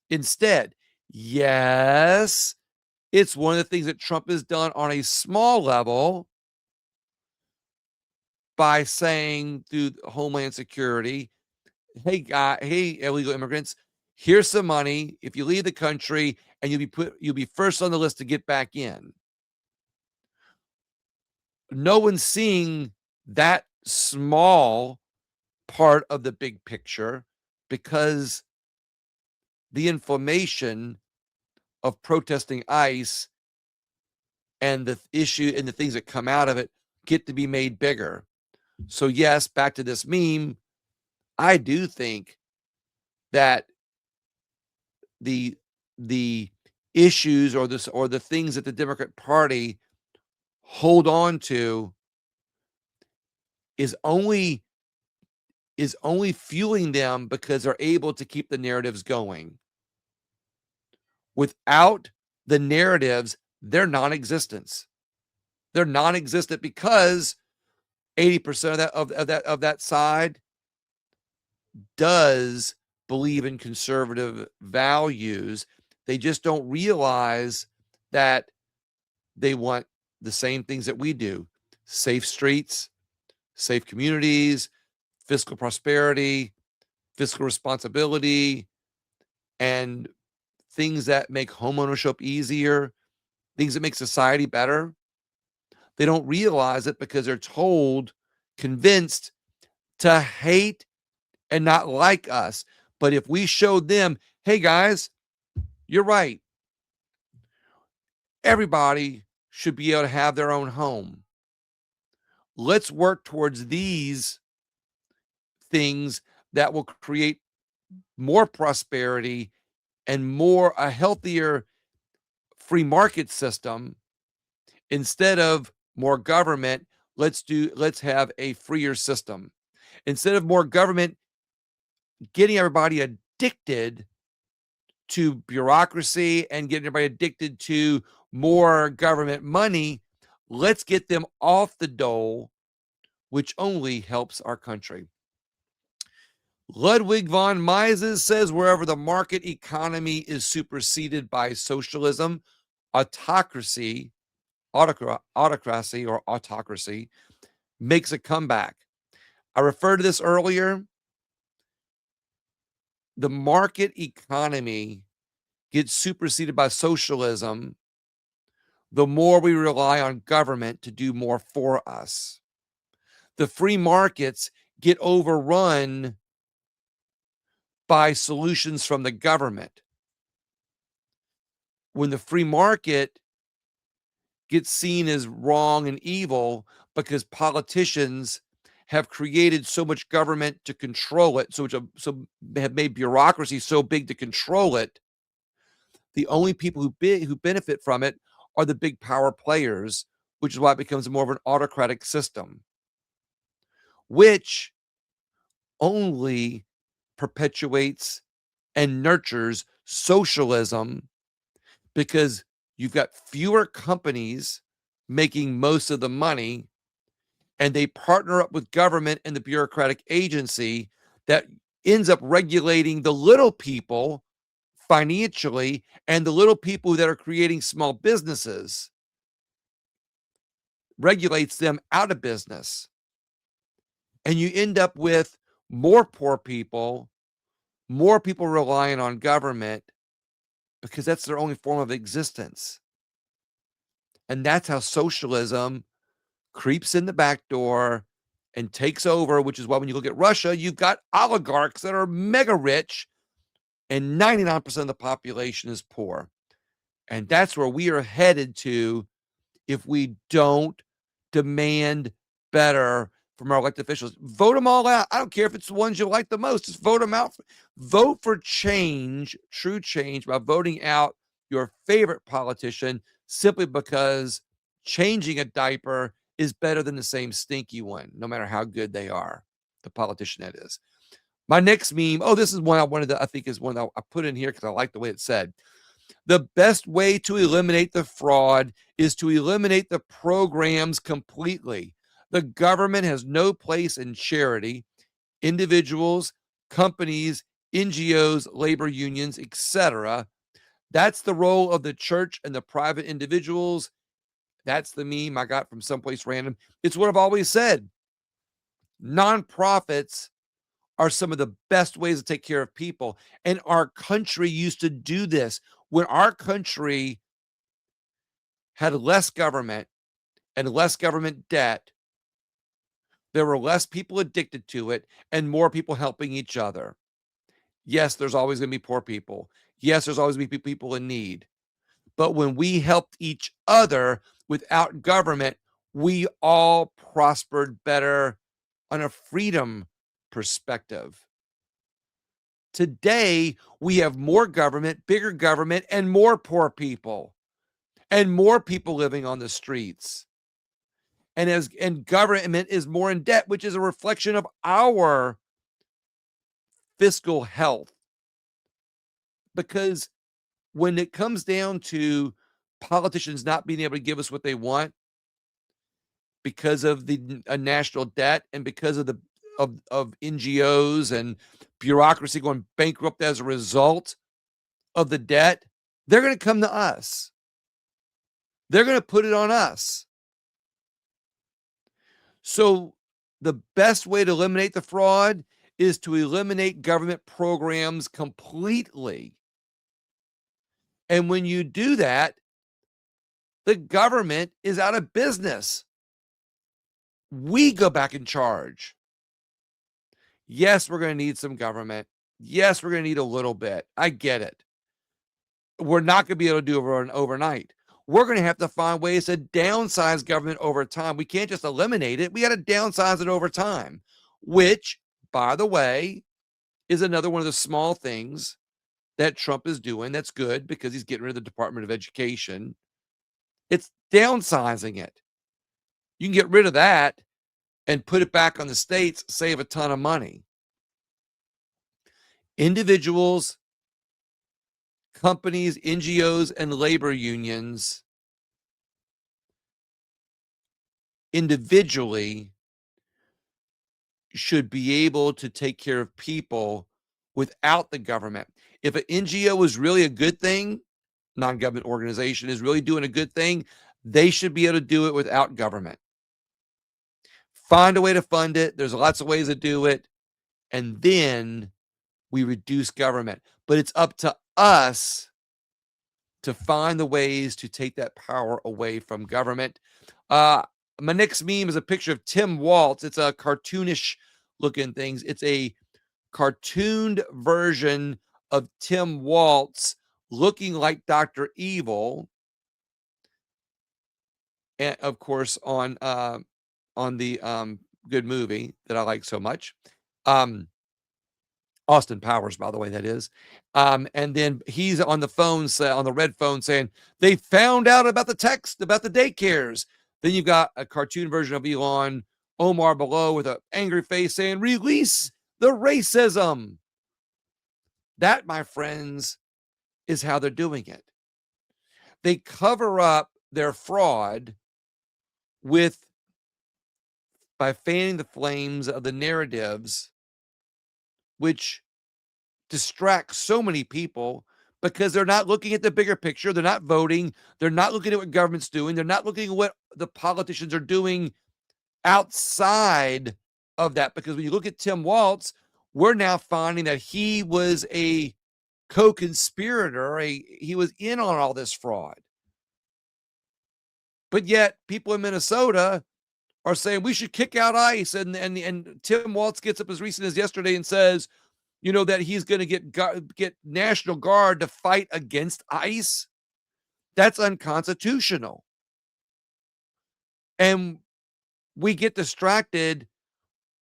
instead? Yes, it's one of the things that Trump has done on a small level by saying through Homeland Security, hey, illegal immigrants, here's some money. If you leave the country, and you'll be first on the list to get back in. No one's seeing that small part of the big picture because the inflammation of protesting ICE and the issue and the things that come out of it get to be made bigger. So yes, back to this meme, I do think that the issues or the things that the Democrat Party hold on to is only fueling them because they're able to keep the narratives going. Without the narratives, they're non-existent. They're non-existent because 80% of that side does believe in conservative values. They just don't realize that they want the same things that we do: safe streets, safe communities, fiscal prosperity, fiscal responsibility, and things that make homeownership easier, things that make society better. They don't realize it because they're told, convinced to hate and not like us. But if we showed them, hey guys, you're right, everybody should be able to have their own home. Let's work towards these things that will create more prosperity and a healthier free market system. Instead of more government, let's have a freer system. Instead of more government getting everybody addicted to bureaucracy and getting everybody addicted to more government money, let's get them off the dole, which only helps our country. Ludwig von Mises says wherever the market economy is superseded by socialism, autocracy makes a comeback. I referred to this earlier. The market economy gets superseded by socialism the more we rely on government to do more for us. The free markets get overrun by solutions from the government. When the free market gets seen as wrong and evil because politicians have created so much government to control it, so have made bureaucracy so big to control it, the only people who benefit from it are the big power players, which is why it becomes more of an autocratic system, which only perpetuates and nurtures socialism because you've got fewer companies making most of the money, and they partner up with government and the bureaucratic agency that ends up regulating the little people financially, and the little people that are creating small businesses regulates them out of business. And you end up with more poor people, more people relying on government because that's their only form of existence. And that's how socialism creeps in the back door and takes over, which is why when you look at Russia, you've got oligarchs that are mega rich and 99% of the population is poor. And that's where we are headed to if we don't demand better from our elected officials. Vote them all out. I don't care if it's the ones you like the most. Just vote them out. Vote for change, true change, by voting out your favorite politician simply because changing a diaper is better than the same stinky one, no matter how good they are, the politician that is. My next meme, this is one I think is one that I put in here because I like the way it said. The best way to eliminate the fraud is to eliminate the programs completely. The government has no place in charity, individuals, companies, NGOs, labor unions, etc. That's the role of the church and the private individuals. That's the meme I got from someplace random. It's what I've always said. Nonprofits are some of the best ways to take care of people. And our country used to do this. When our country had less government and less government debt, there were less people addicted to it and more people helping each other. Yes, there's always going to be poor people. Yes, there's always going to be people in need. But when we helped each other without government, we all prospered better on a freedom perspective. Today, we have more government, bigger government, and more poor people, and more people living on the streets. And government is more in debt, which is a reflection of our fiscal health. Because when it comes down to politicians not being able to give us what they want because of the national debt and because of the of NGOs and bureaucracy going bankrupt as a result of the debt, they're going to come to us. They're going to put it on us. So the best way to eliminate the fraud is to eliminate government programs completely. And when you do that, the government is out of business. We go back in charge. Yes, we're going to need some government. Yes, we're going to need a little bit. I get it. We're not going to be able to do it overnight. We're going to have to find ways to downsize government over time. We can't just eliminate it. We got to downsize it over time, which, by the way, is another one of the small things that Trump is doing. That's good because he's getting rid of the Department of Education. It's downsizing it. You can get rid of that and put it back on the states, save a ton of money. Individuals, companies, NGOs, and labor unions individually should be able to take care of people without the government. If an NGO is really a good thing, non-government organization is really doing a good thing, they should be able to do it without government. Find a way to fund it. There's lots of ways to do it. And then we reduce government. But it's up to us to find the ways to take that power away from government. My next meme is a picture of Tim Walz. It's a cartoonish looking things. It's a cartooned version of Tim Walz looking like Dr. Evil. And of course, on the good movie that I like so much. Austin Powers, by the way, that is. And then he's on the phone, on the red phone saying, they found out about the text about the daycares. Then you've got a cartoon version of Elon Omar below with an angry face saying, release the racism. That, my friends, is how they're doing it. They cover up their fraud by fanning the flames of the narratives, which distract so many people because they're not looking at the bigger picture. They're not voting. They're not looking at what government's doing. They're not looking at what the politicians are doing outside of that. Because when you look at Tim Walz, we're now finding that he was a co-conspirator. He was in on all this fraud. But yet people in Minnesota are saying we should kick out ICE. And Tim Walz gets up as recent as yesterday and says, you know, that he's going to get National Guard to fight against ICE. That's unconstitutional. And we get distracted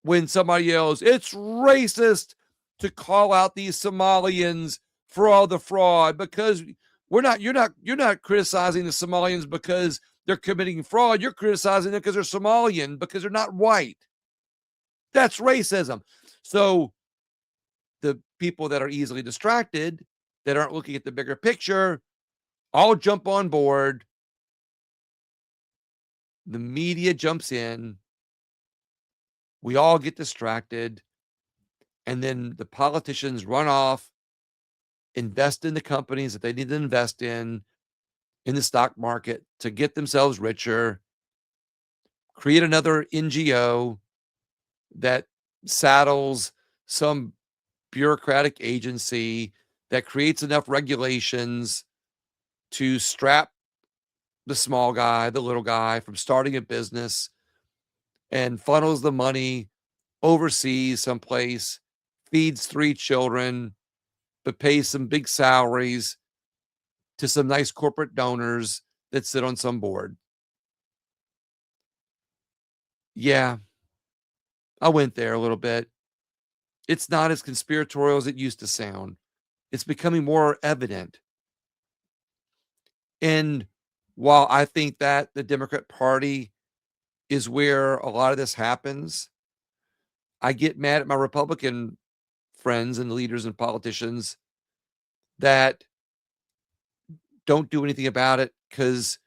when somebody yells, it's racist to call out these Somalians for all the fraud, because you're not criticizing the Somalians because they're committing fraud. You're criticizing them because they're Somalian, because they're not white. That's racism. So the people that are easily distracted, that aren't looking at the bigger picture, all jump on board. The media jumps in. We all get distracted. And then the politicians run off, invest in the companies that they need to invest in the stock market to get themselves richer, create another NGO that saddles some bureaucratic agency that creates enough regulations to strap the small guy, the little guy from starting a business. and funnels the money overseas someplace, feeds 3 children, but pays some big salaries to some nice corporate donors that sit on some board. Yeah, I went there a little bit. It's not as conspiratorial as it used to sound. It's becoming more evident. And while I think that the Democrat Party is where a lot of this happens, I get mad at my Republican friends and leaders and politicians that don't do anything about it because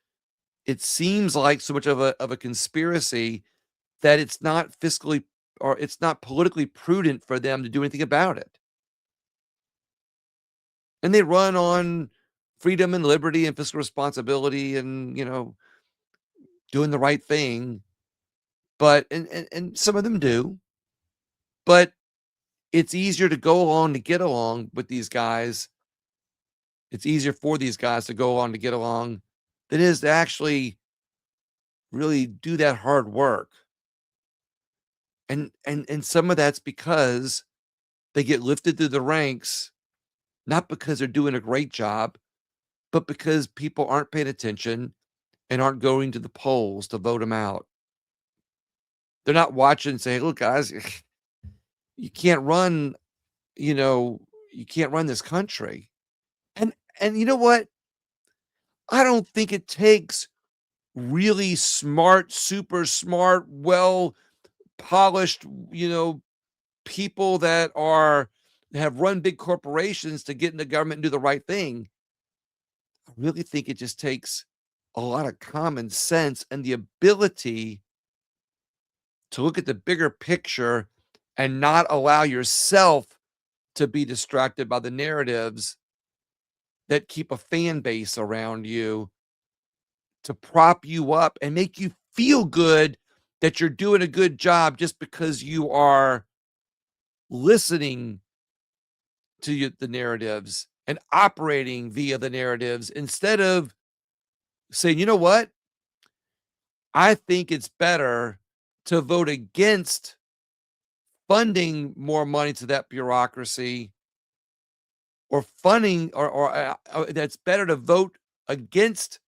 it seems like so much of a conspiracy that it's not fiscally or it's not politically prudent for them to do anything about it. And they run on freedom and liberty and fiscal responsibility and, doing the right thing, but and some of them do, but it's easier to go along to get along with these guys. It's easier for these guys to go along to get along than it is to actually really do that hard work. And some of that's because they get lifted through the ranks, not because they're doing a great job, but because people aren't paying attention and aren't going to the polls to vote them out. They're not watching and saying, "Look, guys, you can't run, you know, you can't run this country." And you know what? I don't think it takes really smart, super smart, well polished, people that have run big corporations to get into government and do the right thing. I really think it just takes a lot of common sense and the ability to look at the bigger picture and not allow yourself to be distracted by the narratives that keep a fan base around you to prop you up and make you feel good that you're doing a good job just because you are listening to the narratives and operating via the narratives instead of saying, you know what? I think it's better to vote against funding more money to that bureaucracy or funding or that's better to vote against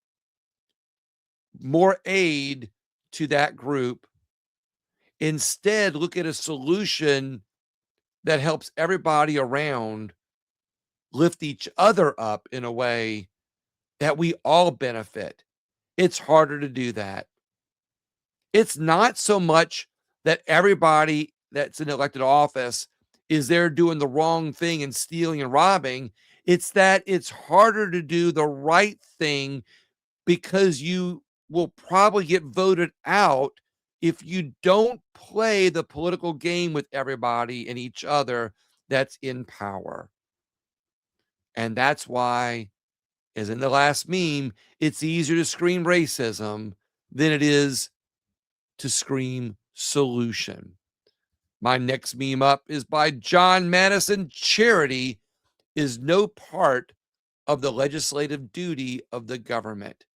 more aid to that group. Instead, look at a solution that helps everybody around lift each other up in a way that we all benefit. It's harder to do that. It's not so much that everybody that's in elected office is there doing the wrong thing and stealing and robbing. It's that it's harder to do the right thing because you will probably get voted out if you don't play the political game with everybody and each other that's in power. And that's why, as in the last meme, it's easier to scream racism than it is to scream solution. My next meme up is by John Madison. Charity is no part of the legislative duty of the government.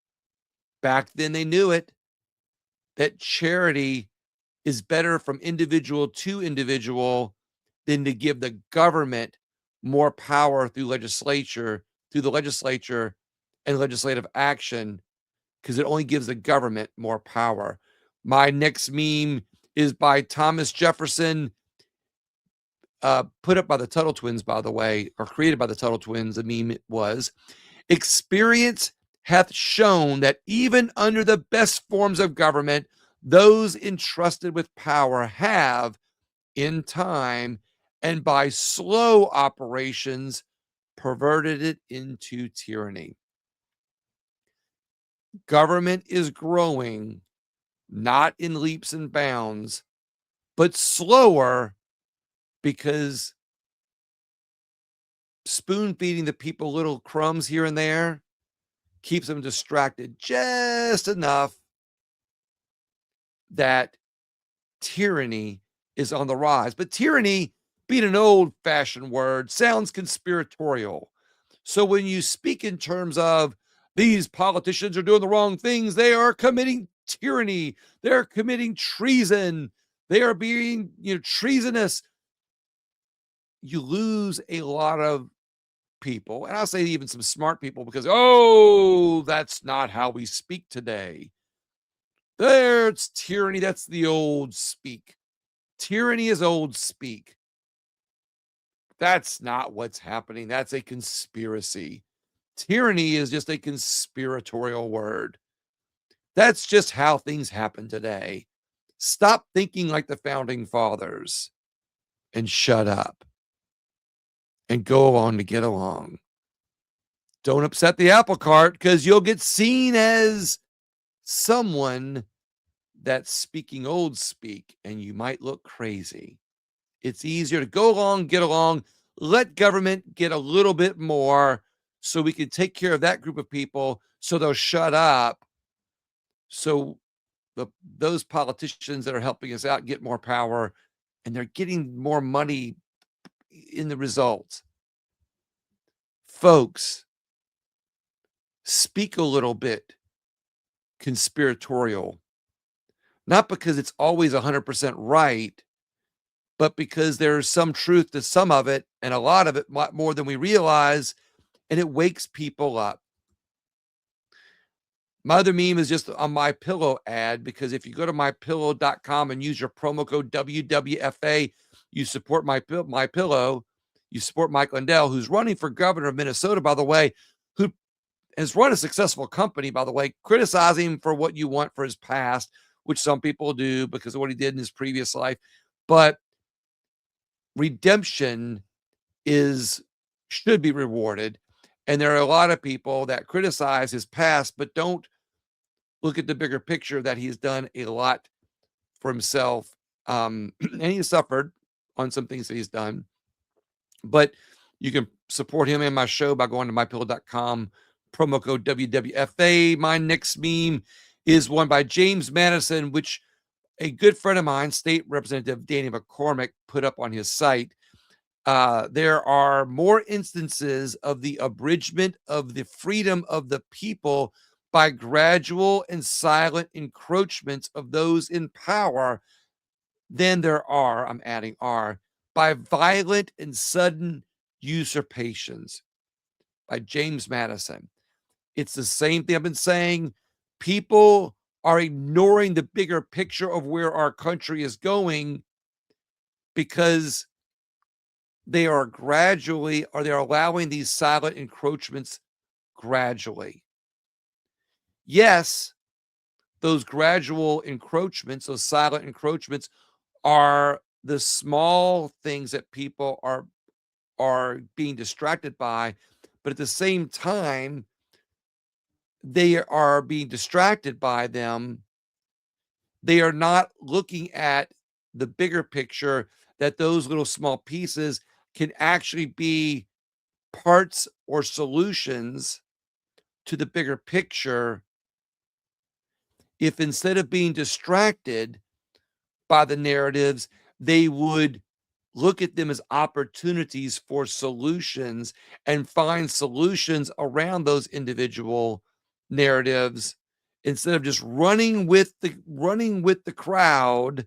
Back then, they knew it, that charity is better from individual to individual than to give the government more power through the legislature and legislative action, because it only gives the government more power. My next meme is by Thomas Jefferson, put up by the Tuttle Twins, by the way, or created by the Tuttle Twins. The meme was, experience hath shown that even under the best forms of government, those entrusted with power have, in time and by slow operations, perverted it into tyranny. Government is growing, not in leaps and bounds, but slower because spoon feeding the people little crumbs here and there keeps them distracted just enough that tyranny is on the rise. But tyranny, being an old-fashioned word, sounds conspiratorial. So when you speak in terms of these politicians are doing the wrong things, they are committing tyranny. They're committing treason. They are being, treasonous. You lose a lot of people, and I'll say even some smart people, because, oh, that's not how we speak today. There's tyranny. That's the old speak. Tyranny is old speak. That's not what's happening. That's a conspiracy. Tyranny is just a conspiratorial word. That's just how things happen today. Stop thinking like the founding fathers and shut up and go on to get along. Don't upset the apple cart, because you'll get seen as someone that's speaking old speak and you might look crazy. It's easier to go along, get along, let government get a little bit more so we can take care of that group of people so they'll shut up. So those politicians that are helping us out get more power, and they're getting more money in the results. Folks, speak a little bit conspiratorial, not because it's always 100% right, but because there's some truth to some of it, and a lot of it more than we realize, and it wakes people up. My other meme is just a My Pillow ad, because if you go to mypillow.com and use your promo code WWFA, you support My Pillow. You support Mike Lindell, who's running for governor of Minnesota, by the way, who has run a successful company, by the way. Criticize him for what you want for his past, which some people do because of what he did in his previous life. But redemption should be rewarded. And there are a lot of people that criticize his past, but don't look at the bigger picture, that he's done a lot for himself. And he's suffered on some things that he's done. But you can support him and my show by going to mypillow.com, promo code WWFA. My next meme is one by James Madison, which a good friend of mine, State Representative Danny McCormick, put up on his site. There are more instances of the abridgment of the freedom of the people by gradual and silent encroachments of those in power than there are, I'm adding are, by violent and sudden usurpations. By James Madison. It's the same thing I've been saying. People are ignoring the bigger picture of where our country is going because they are allowing these silent encroachments gradually. Yes, those gradual encroachments, those silent encroachments, are the small things that people are being distracted by, but at the same time, they are being distracted by them. They are not looking at the bigger picture, that those little small pieces can actually be parts or solutions to the bigger picture. If instead of being distracted by the narratives, they would look at them as opportunities for solutions and find solutions around those individual narratives, instead of just running with the crowd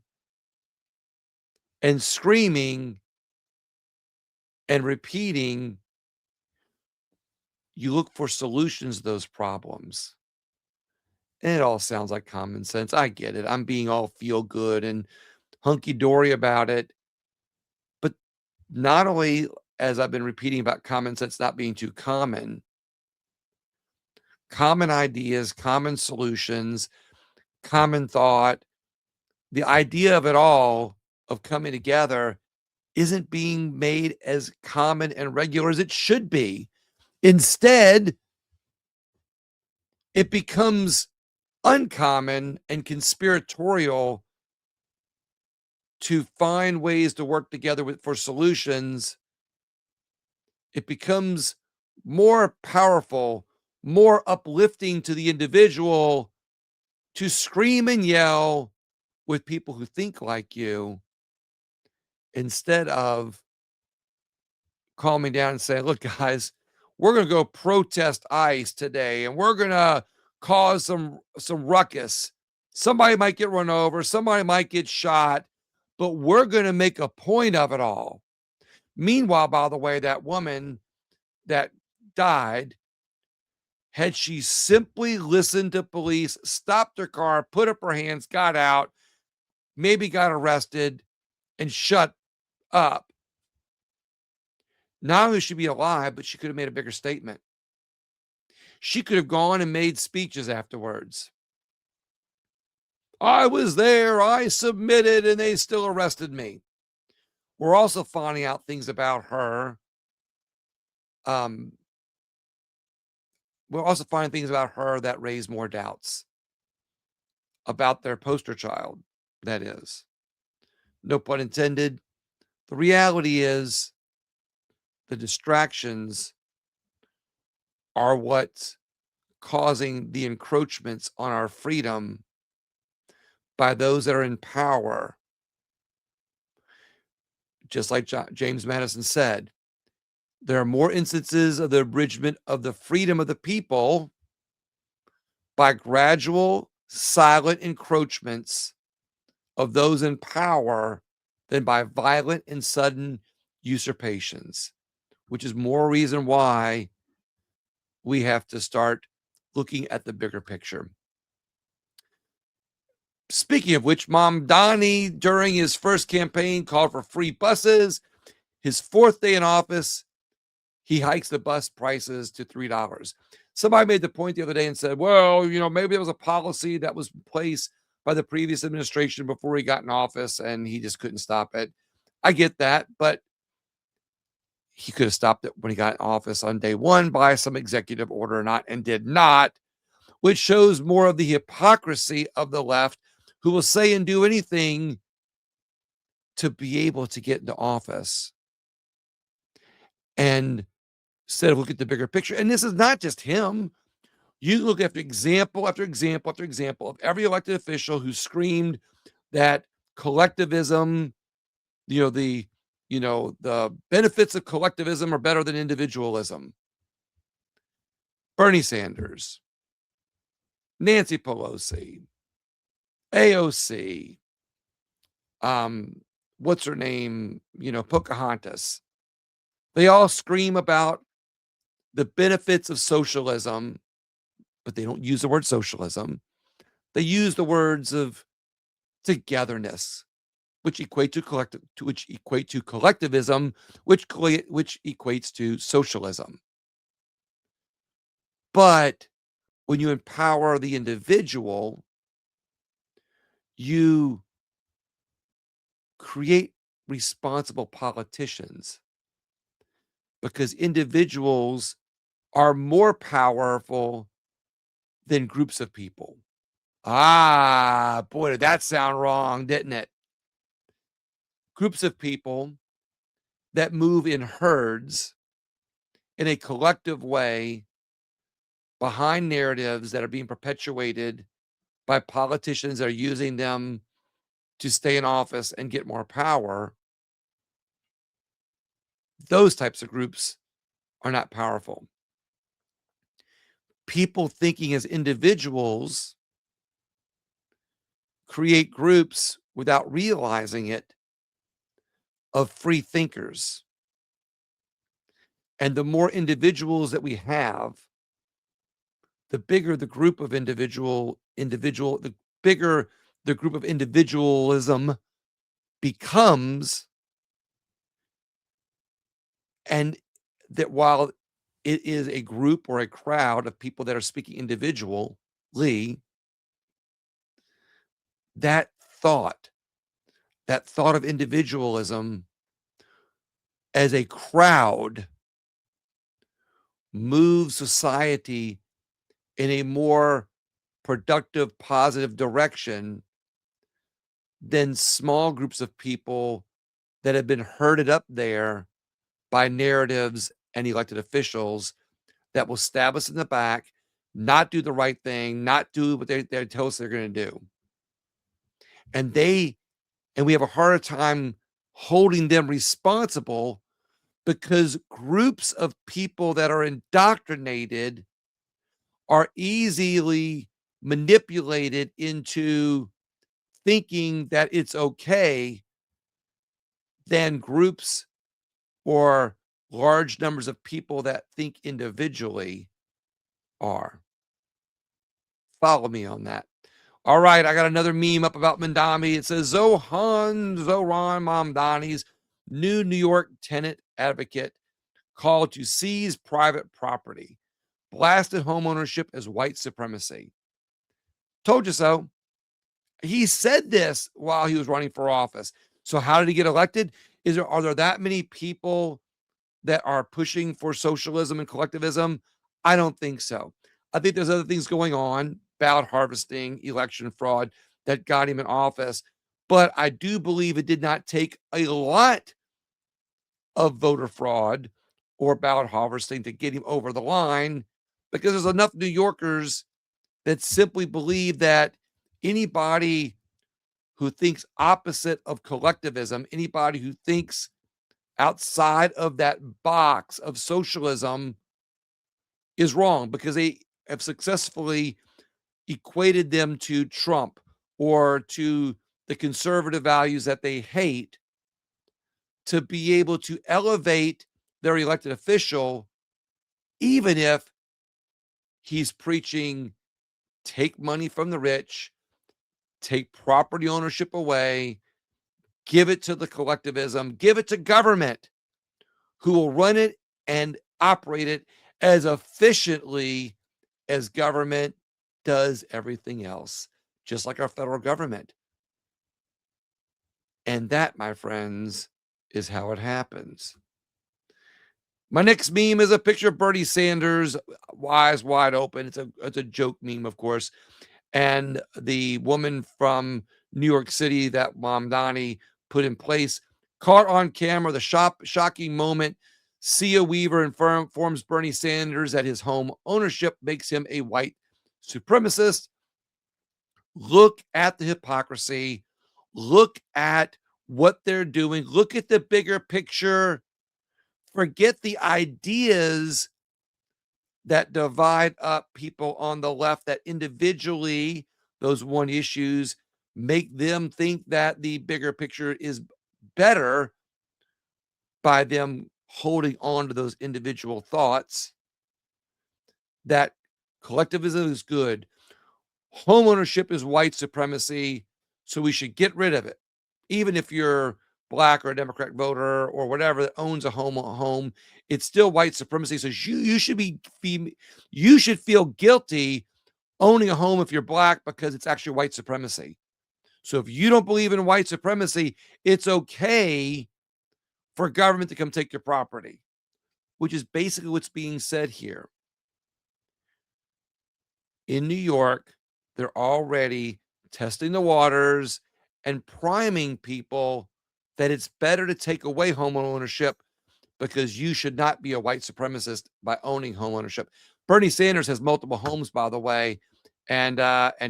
and screaming and repeating. You look for solutions to those problems. And it all sounds like common sense. I get it. I'm being all feel good and hunky-dory about it. But not only, as I've been repeating about common sense not being too common ideas, common solutions, common thought, the idea of it all, of coming together, isn't being made as common and regular as it should be. Instead, it becomes uncommon and conspiratorial to find ways to work together for solutions. It becomes more powerful, more uplifting to the individual to scream and yell with people who think like you, instead of calming down and saying, look, guys, we're going to go protest ICE today, and we're going to cause some ruckus Somebody might get run over, somebody might get shot, but we're going to make a point of it all. Meanwhile, by the way, that woman that died, had she simply listened to police, stopped her car, put up her hands, got out, maybe got arrested, and shut up, not only should she be alive, but she could have made a bigger statement. She could have gone and made speeches afterwards. I was there, I submitted, and they still arrested me. We're also finding out things about her. We're also finding things about her that raise more doubts about their poster child, that is. No pun intended. The reality is the distractions are what's causing the encroachments on our freedom by those that are in power. Just like James Madison said, there are more instances of the abridgment of the freedom of the people by gradual, silent encroachments of those in power than by violent and sudden usurpations, which is more reason why we have to start looking at the bigger picture. Speaking of which, Mamdani, during his first campaign, called for free buses. His fourth day in office, he hikes the bus prices to $3. Somebody made the point the other day and said, well, maybe it was a policy that was in place by the previous administration before he got in office and he just couldn't stop it. I get that, but he could have stopped it when he got in office on day one by some executive order or not, and did not, which shows more of the hypocrisy of the left, who will say and do anything to be able to get into office. And instead of look at the bigger picture, and this is not just him. You look after example after example after example of every elected official who screamed that collectivism, the benefits of collectivism are better than individualism. Bernie Sanders, Nancy Pelosi, AOC, what's her name? Pocahontas. They all scream about the benefits of socialism, but they don't use the word socialism. They use the words of togetherness, which equate to collectivism, which equates to socialism. But when you empower the individual, you create responsible politicians, because individuals are more powerful than groups of people. Ah, boy, did that sound wrong, didn't it? Groups of people that move in herds in a collective way behind narratives that are being perpetuated by politicians that are using them to stay in office and get more power. Those types of groups are not powerful. People thinking as individuals create groups without realizing it of free thinkers. And the more individuals that we have, the bigger the group of the bigger the group of individualism becomes. And that while it is a group or a crowd of people that are speaking individually, that thought of individualism as a crowd moves society in a more productive, positive direction than small groups of people that have been herded up there by narratives and elected officials that will stab us in the back, not do the right thing, not do what they tell us they're going to do. And we have a harder time holding them responsible, because groups of people that are indoctrinated are easily manipulated into thinking that it's okay than groups or large numbers of people that think individually are. Follow me on that. All right, I got another meme up about Mamdani. It says Zohran Mamdani's new New York tenant advocate called to seize private property, blasted homeownership as white supremacy. Told you so. He said this while he was running for office. So how did he get elected? Are there that many people that are pushing for socialism and collectivism? I don't think so. I think there's other things going on, ballot harvesting, election fraud, that got him in office. But I do believe it did not take a lot of voter fraud or ballot harvesting to get him over the line, because there's enough New Yorkers that simply believe that anybody who thinks opposite of collectivism, anybody who thinks outside of that box of socialism is wrong, because they have successfully equated them to Trump or to the conservative values that they hate, to be able to elevate their elected official, even if he's preaching take money from the rich, take property ownership away, give it to the collectivism, give it to government, who will run it and operate it as efficiently as government does everything else, just like our federal government. And that, my friends, is how it happens. My next meme is a picture of Bernie Sanders, eyes wide open. It's a joke meme, of course. And the woman from New York City that Mamdani put in place caught on camera the shocking moment. Sia Weaver informs Bernie Sanders that his home ownership makes him a white supremacist. Look at the hypocrisy. Look at what they're doing. Look at the bigger picture. Forget the ideas that divide up people on the left, that individually, those one issues make them think that the bigger picture is better by them holding on to those individual thoughts. That collectivism is good. Homeownership is white supremacy, so we should get rid of it. Even if you're black or a Democrat voter or whatever that owns a home, it's still white supremacy. So you should feel guilty owning a home if you're black, because it's actually white supremacy. So if you don't believe in white supremacy, it's okay for government to come take your property, which is basically what's being said here. In New York, they're already testing the waters and priming people that it's better to take away home ownership, because you should not be a white supremacist by owning home ownership. Bernie Sanders has multiple homes, by the way, and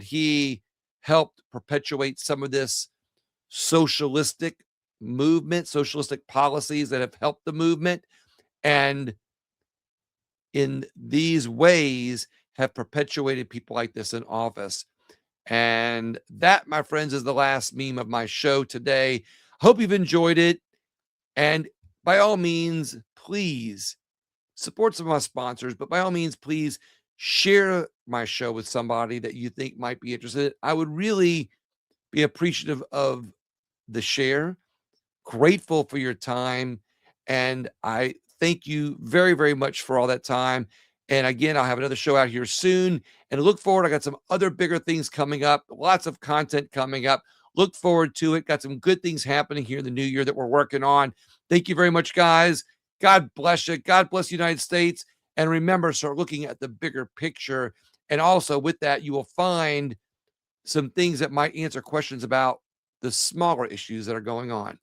he helped perpetuate some of this socialistic movement, socialistic policies that have helped the movement, and in these ways have perpetuated people like this in office. And that, my friends, is the last meme of my show today. Hope you've enjoyed it. And by all means, please support some of my sponsors, but by all means, please share my show with somebody that you think might be interested. I would really be appreciative of the share, grateful for your time, and I thank you very, very much for all that time. And again, I'll have another show out here soon, and look forward. I got some other bigger things coming up, lots of content coming up. Look forward to it. Got some good things happening here in the new year that we're working on. Thank you very much, guys. God bless you. God bless the United States. And remember, start looking at the bigger picture. And also with that, you will find some things that might answer questions about the smaller issues that are going on.